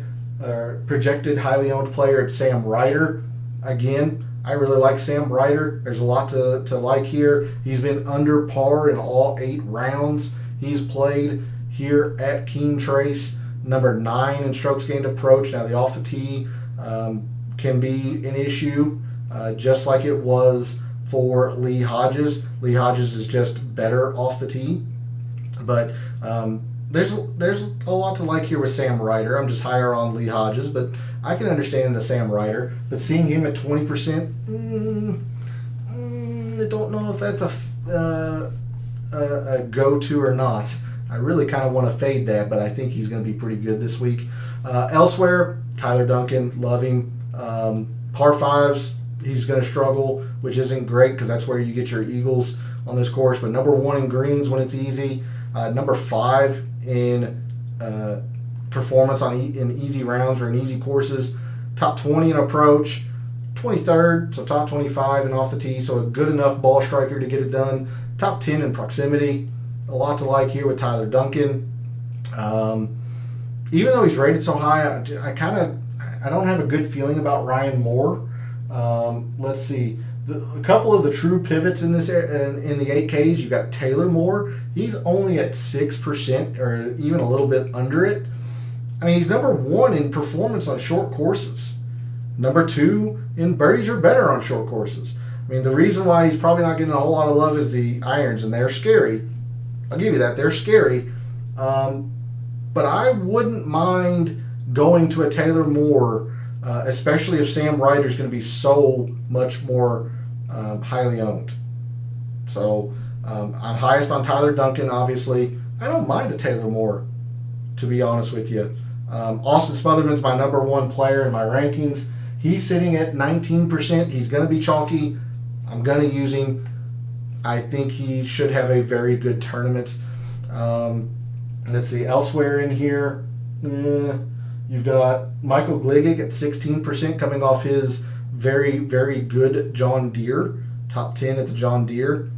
projected, highly owned player at Sam Ryder. Again, I really like Sam Ryder. There's a lot to like here. He's been under par in all 8 rounds he's played here at Keen Trace. Number 9 in strokes gained approach. Now, the off the tee can be an issue, just like it was for Lee Hodges. Lee Hodges is just better off the tee. But there's a lot to like here with Sam Ryder. I'm just higher on Lee Hodges, but I can understand the Sam Ryder. But seeing him at 20%, I don't know if that's a go-to or not. I really kind of want to fade that, but I think he's going to be pretty good this week. Elsewhere, Tyler Duncan, love him. Par 5s, he's going to struggle, which isn't great because that's where you get your eagles on this course. But number 1 in greens when it's easy. Number 5 in performance in easy rounds or in easy courses. Top 20 in approach. 23rd, so top 25 and off the tee. So a good enough ball striker to get it done. Top 10 in proximity. A lot to like here with Tyler Duncan. Even though he's rated so high, I don't have a good feeling about Ryan Moore. Let's see. A couple of the true pivots in this in the 8Ks, you got Taylor Moore. He's only at 6% or even a little bit under it. He's number 1 in performance on short courses. Number 2 in birdies or better on short courses. The reason why he's probably not getting a whole lot of love is the irons, and they're scary. I'll give you that. They're scary. But I wouldn't mind going to a Taylor Moore, especially if Sam Ryder's going to be so much more highly owned. So I'm highest on Tyler Duncan, obviously. I don't mind a Taylor Moore, to be honest with you. Austin Smotherman's my number 1 player in my rankings. He's sitting at 19%. He's going to be chalky. I'm going to use him. I think he should have a very good tournament. Let's see, elsewhere in here, you've got Michael Gligic at 16% coming off his very, very good John Deere. Top 10 at the John Deere.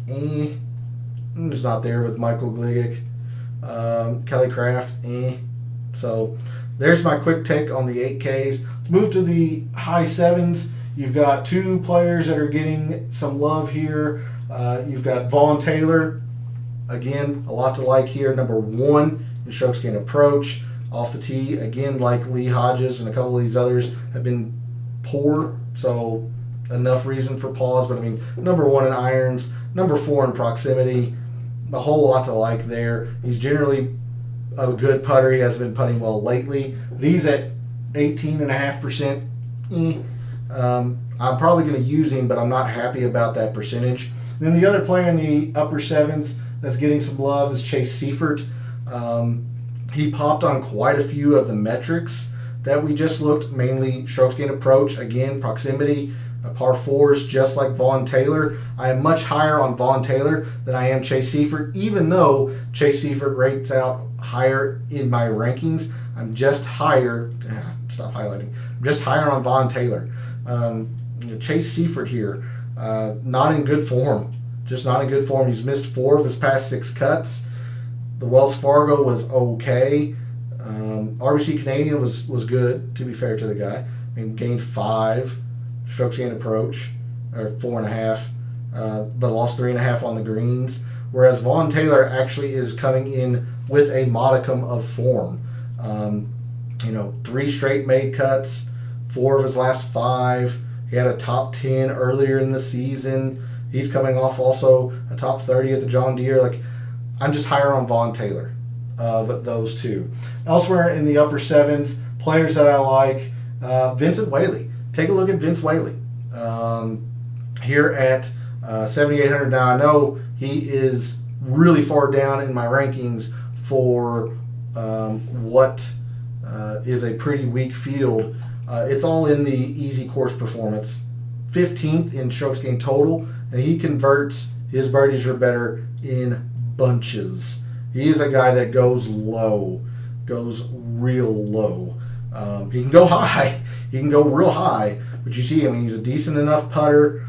It's not there with Michael Gligic. Kelly Kraft, So there's my quick take on the 8Ks. Move to the high 7s. You've got 2 players that are getting some love here. You've got Vaughn Taylor. Again, a lot to like here. Number 1 in strokes gained approach. Off the tee, again, like Lee Hodges and a couple of these others have been poor. So enough reason for pause. But number 1 in irons. Number 4 in proximity. A whole lot to like there. He's generally a good putter. He hasn't been putting well lately. These at 18.5%. I'm probably going to use him, but I'm not happy about that percentage. And then the other player in the upper 7s that's getting some love is Chase Seifert. He popped on quite a few of the metrics that we just looked, mainly strokes gained approach, again, proximity, par 4s, just like Vaughn Taylor. I am much higher on Vaughn Taylor than I am Chase Seifert, even though Chase Seifert rates out higher in my rankings. I'm just higher, stop highlighting, I'm just higher on Vaughn Taylor. Chase Seifert here, not in good form. Just not in good form. He's missed 4 of his past 6 cuts. The Wells Fargo was okay. RBC Canadian was good, to be fair to the guy. Gained 5 strokes gained approach, or 4.5, but lost 3.5 on the greens. Whereas Vaughn Taylor actually is coming in with a modicum of form. 3 straight made cuts, 4 of his last 5. He had a top 10 earlier in the season. He's coming off also a top 30 at the John Deere. Like, I'm just higher on Vaughn Taylor of those two. Elsewhere in the upper sevens, players that I like, Vincent Whaley. Take a look at Vince Whaley. Here at 7,800 now, I know he is really far down in my rankings for what is a pretty weak field. It's all in the easy course performance. 15th in strokes gained total, and he converts his birdies or better in bunches. He is a guy that goes low, goes real low. He can go high, he can go real high, but you see, I mean, he's a decent enough putter.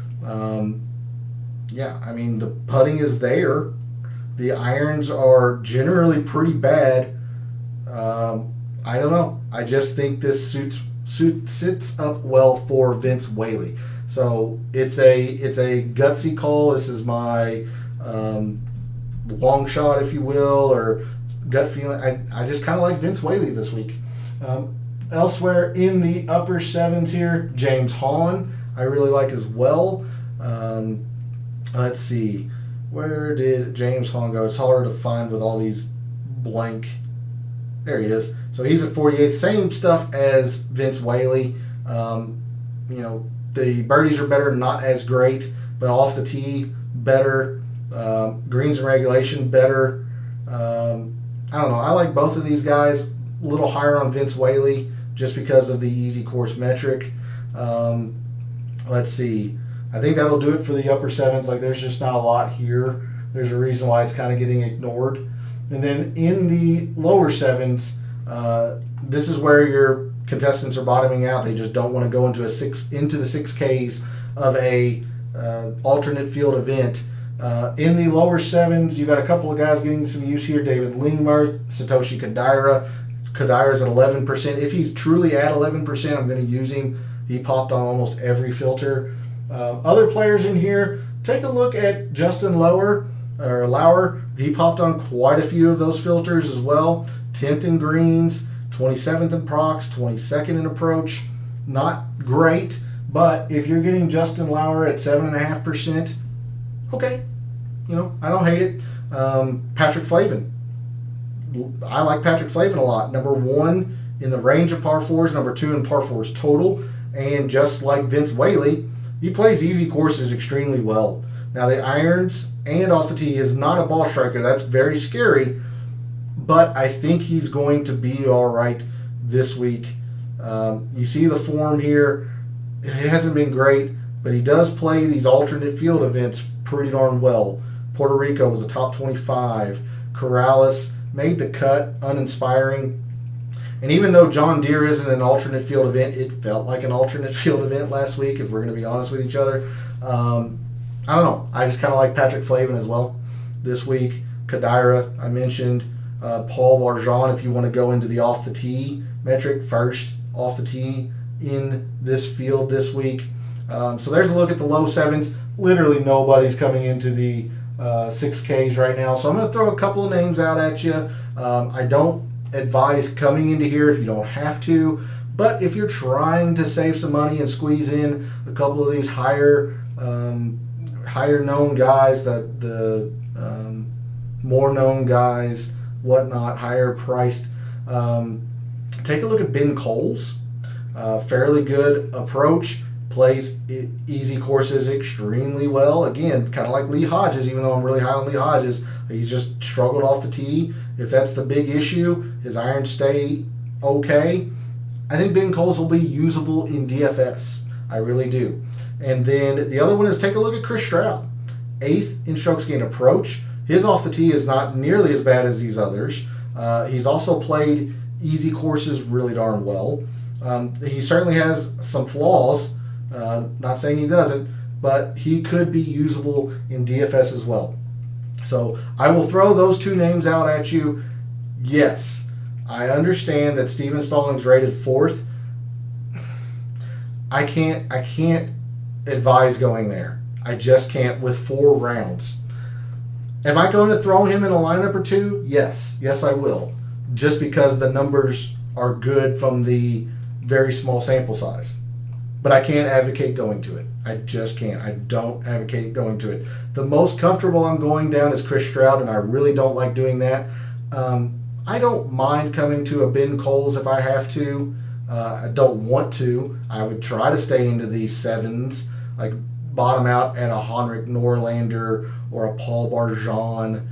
Yeah, I mean, the putting is there. The irons are generally pretty bad. I don't know. I just think this sits up well for Vince Whaley. So it's a gutsy call. This is my long shot, if you will, or gut feeling. I just kind of like Vince Whaley this week. Elsewhere in the upper sevens here, James Hahn I really like as well. Let's see. Where did James Hahn go? It's hard to find with all these blank. There he is. So he's at 48th. Same stuff as Vince Whaley. The birdies are better, not as great, but off the tee, better. Greens and regulation, better. I don't know. I like both of these guys. A little higher on Vince Whaley just because of the easy course metric. Let's see. I think that'll do it for the upper sevens. Like, there's just not a lot here. There's a reason why it's kind of getting ignored. And then in the lower sevens, this is where your contestants are bottoming out. They just don't want to go into the 6Ks of a alternate field event. In the lower sevens, you've got a couple of guys getting some use here. David Lingmerth, Satoshi Kodaira. Kodaira's at 11%. If he's truly at 11%, I'm going to use him. He popped on almost every filter. Other players in here, take a look at Justin Lauer. He popped on quite a few of those filters as well. 10th in greens, 27th in procs, 22nd in approach. Not great, but if you're getting Justin Lauer at 7.5%, okay. I don't hate it. Patrick Flavin. I like Patrick Flavin a lot. Number 1 in the range of par 4s, number 2 in par 4s total. And just like Vince Whaley, he plays easy courses extremely well. Now, the irons and off the tee is not a ball striker. That's very scary. But I think he's going to be all right this week. You see the form here. It hasn't been great, but he does play these alternate field events pretty darn well. Puerto Rico was a top 25. Corrales made the cut, uninspiring. And even though John Deere isn't an alternate field event, it felt like an alternate field event last week, if we're going to be honest with each other. I don't know. I just kind of like Patrick Flavin as well this week. Kodaira, I mentioned. Paul Barjon, if you want to go into the off the tee metric, first off the tee in this field this week. So there's a look at the low sevens. Literally nobody's coming into the 6Ks right now. So I'm going to throw a couple of names out at you. I don't advise coming into here if you don't have to. But if you're trying to save some money and squeeze in a couple of these higher known guys, the more known guys, whatnot, higher priced, take a look at Ben Coles. Fairly good approach, plays easy courses extremely well. Again, kind of like Lee Hodges, even though I'm really high on Lee Hodges, he's just struggled off the tee. If that's the big issue, his irons stay okay. I think Ben Coles will be usable in DFS. I really do. And then the other one is take a look at Chris Stroud. 8th in strokes gained approach. His off the tee is not nearly as bad as these others. He's also played easy courses really darn well. He certainly has some flaws. Not saying he doesn't, but he could be usable in DFS as well. So I will throw those two names out at you. Yes, I understand that Steven Stallings rated 4th. I can't advise going there. I just can't with 4 rounds. Am I going to throw him in a lineup or 2? Yes. Yes, I will. Just because the numbers are good from the very small sample size. but I can't advocate going to it. I just can't. I don't advocate going to it. The most comfortable I'm going down is Chris Stroud, and I really don't like doing that. I don't mind coming to a Ben Coles if I have to. I don't want to. I would try to stay into these sevens, like bottom out at a Henrik Norlander or a Paul Barjon,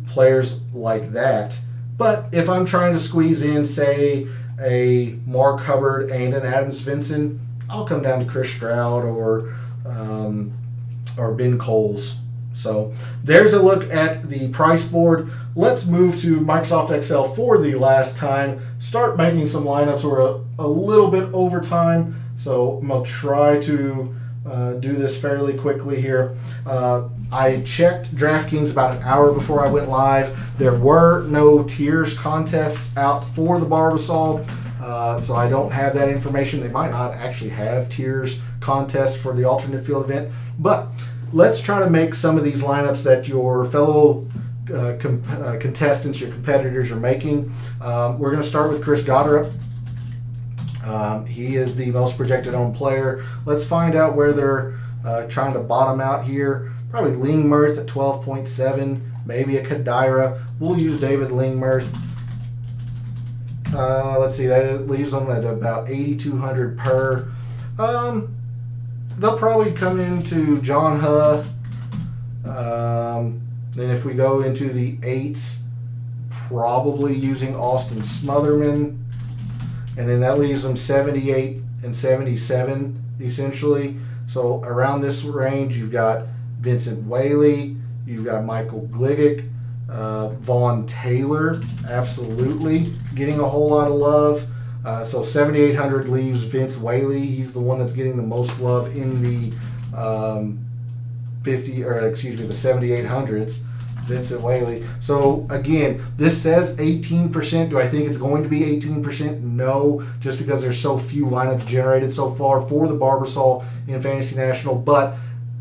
players like that. But if I'm trying to squeeze in, say, a Mark Hubbard and an Adams Vincent, I'll come down to Chris Stroud or Ben Coles. So there's a look at the price board. Let's move to Microsoft Excel for the last time. Start making some lineups. We're a little bit over time, so I'm going to try to do this fairly quickly here. I checked DraftKings about an hour before I went live. There were no tiers contests out for the Barbasol, so I don't have that information. They might not actually have tiers contests for the alternate field event, but let's try to make some of these lineups that your fellow contestants, your competitors are making. We're going to start with Chris Goddard. He is the most projected owned player. Let's find out where they're trying to bottom out here. Probably Lingmerth at 12.7, maybe a Kadira. We'll use David Lingmerth. Let's see, that leaves them at about 8,200 per. They'll probably come into John Huh. Then if we go into the 8s, probably using Austin Smotherman. And then that leaves them 78 and 77, essentially. So around this range, you've got Vincent Whaley, you've got Michael Gligic, Vaughn Taylor, absolutely getting a whole lot of love. So 7,800 leaves Vince Whaley. He's the one that's getting the most love in the the 7,800s. Vincent Whaley. So again, this says 18%. Do I think it's going to be 18%? No, just because there's so few lineups generated so far for the Barbasol in Fantasy National. But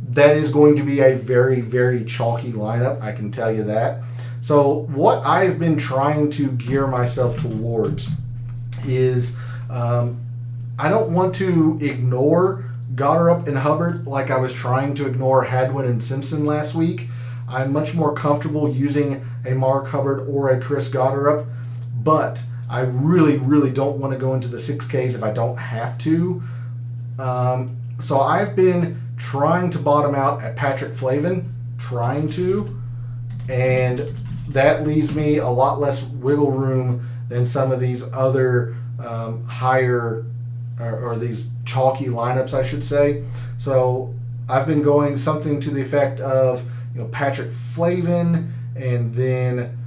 that is going to be a very, very chalky lineup. I can tell you that. So what I've been trying to gear myself towards is I don't want to ignore Goddard and Hubbard like I was trying to ignore Hadwin and Simpson last week. I'm much more comfortable using a Mark Hubbard or a Chris Goddard, but I really, really don't want to go into the 6Ks if I don't have to. So I've been trying to bottom out at Patrick Flavin, and that leaves me a lot less wiggle room than some of these other higher or these chalky lineups, I should say. So I've been going something to the effect of Patrick Flavin, and then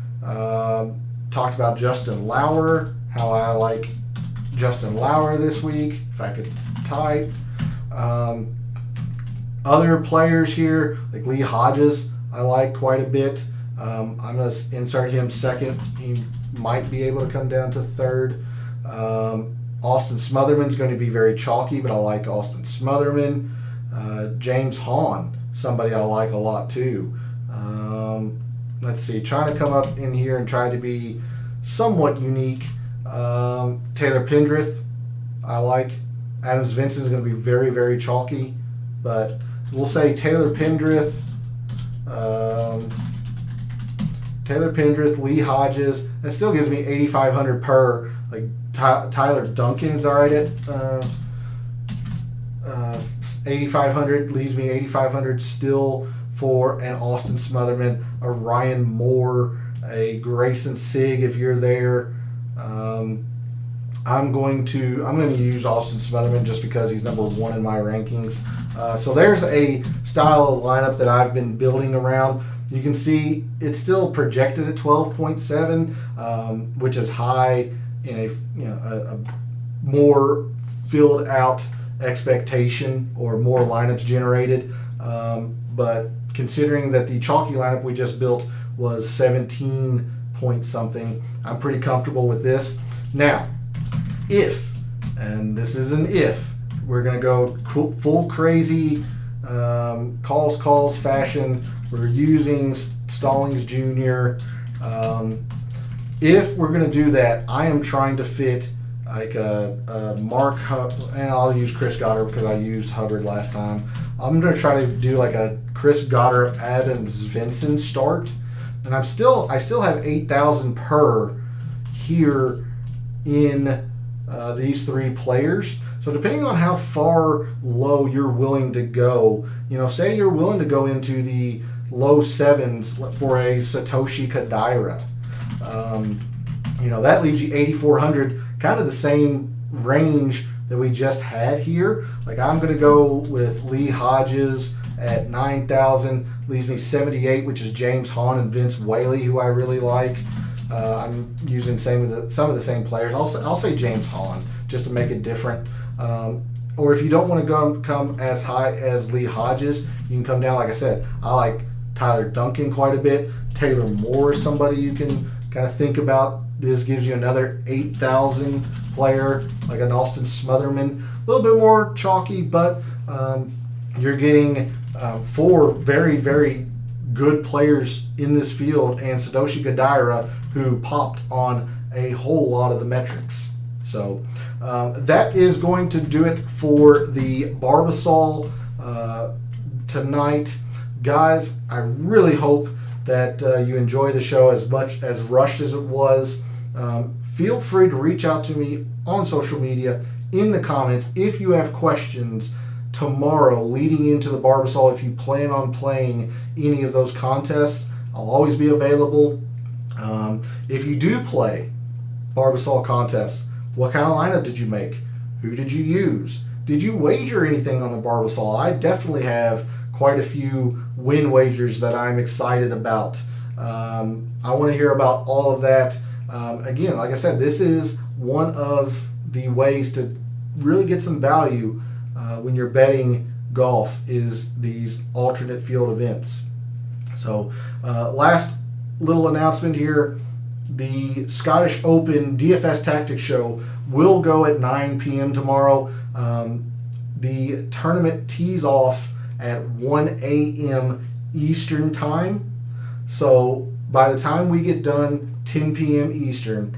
talked about Justin Lauer, how I like Justin Lauer this week, if I could type. Other players here, like Lee Hodges, I like quite a bit. I'm going to insert him second. He might be able to come down to third. Austin Smotherman's going to be very chalky, but I like Austin Smotherman. James Hahn, somebody I like a lot too. Let's see, trying to come up in here and try to be somewhat unique. Taylor Pendrith, I like. Adams Vincent is going to be very, very chalky, but we'll say Taylor Pendrith, Lee Hodges. That still gives me 8,500 per. Like Tyler Duncan's all right at 8,500, leaves me 8,500 still for an Austin Smotherman, a Ryan Moore, a Grayson Sigg if you're there. I'm going to use Austin Smotherman just because he's number one in my rankings. So there's a style of lineup that I've been building around. You can see it's still projected at 12.7, which is high in a more filled out expectation or more lineups generated. But considering that the chalky lineup we just built was 17 point something, I'm pretty comfortable with this. Now, if, and this is an if, we're going to go full crazy calls fashion. We're using Stallings Jr. If we're going to do that, I am trying to fit like Mark, and I'll use Chris Goddard because I used Hubbard last time. I'm going to try to do like a Chris Goddard, Adams, Vincent start, and I still have 8,000 per here in these three players. So depending on how far low you're willing to go, say you're willing to go into the low sevens for a Satoshi Kodaira. That leaves you 8,400, kind of the same range that we just had here. Like I'm going to go with Lee Hodges at 9,000, leaves me 78, which is James Hahn and Vince Whaley, who I really like. I'm using some of the same players. I'll say James Hahn just to make it different. Or if you don't want to come as high as Lee Hodges, you can come down. Like I said, I like Tyler Duncan quite a bit. Taylor Moore is somebody you can kind of think about. This gives you another 8,000 player, like an Austin Smotherman. A little bit more chalky, but you're getting 4 very, very good players in this field, and Satoshi Kodaira, who popped on a whole lot of the metrics. So that is going to do it for the Barbasol tonight. Guys, I really hope that you enjoy the show as much as rushed as it was. Feel free to reach out to me on social media in the comments if you have questions tomorrow leading into the Barbasol. If you plan on playing any of those contests, I'll always be available. If you do play Barbasol contests, what kind of lineup did you make? Who did you use? Did you wager anything on the Barbasol? I definitely have quite a few win wagers that I'm excited about. I want to hear about all of that. Again, like I said, this is one of the ways to really get some value when you're betting golf, is these alternate field events. So last little announcement here, the Scottish Open DFS Tactics show will go at 9 p.m. tomorrow. The tournament tees off at 1 a.m. Eastern time. So by the time we get done, 10 p.m. Eastern,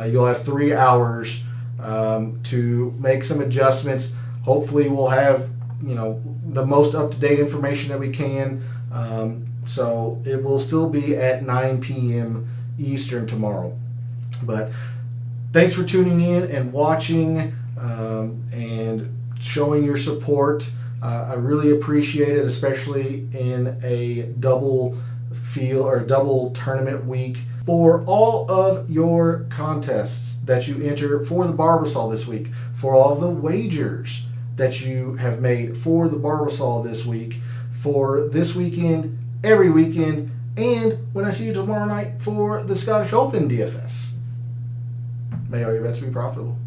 you'll have 3 hours to make some adjustments. Hopefully we'll have the most up-to-date information that we can. So it will still be at 9 p.m. Eastern tomorrow. But thanks for tuning in and watching and showing your support. I really appreciate it, especially in a double tournament week. For all of your contests that you enter for the Barbasol this week, for all of the wagers that you have made for the Barbasol this week, for this weekend, every weekend, and when I see you tomorrow night for the Scottish Open DFS. May all your bets be profitable.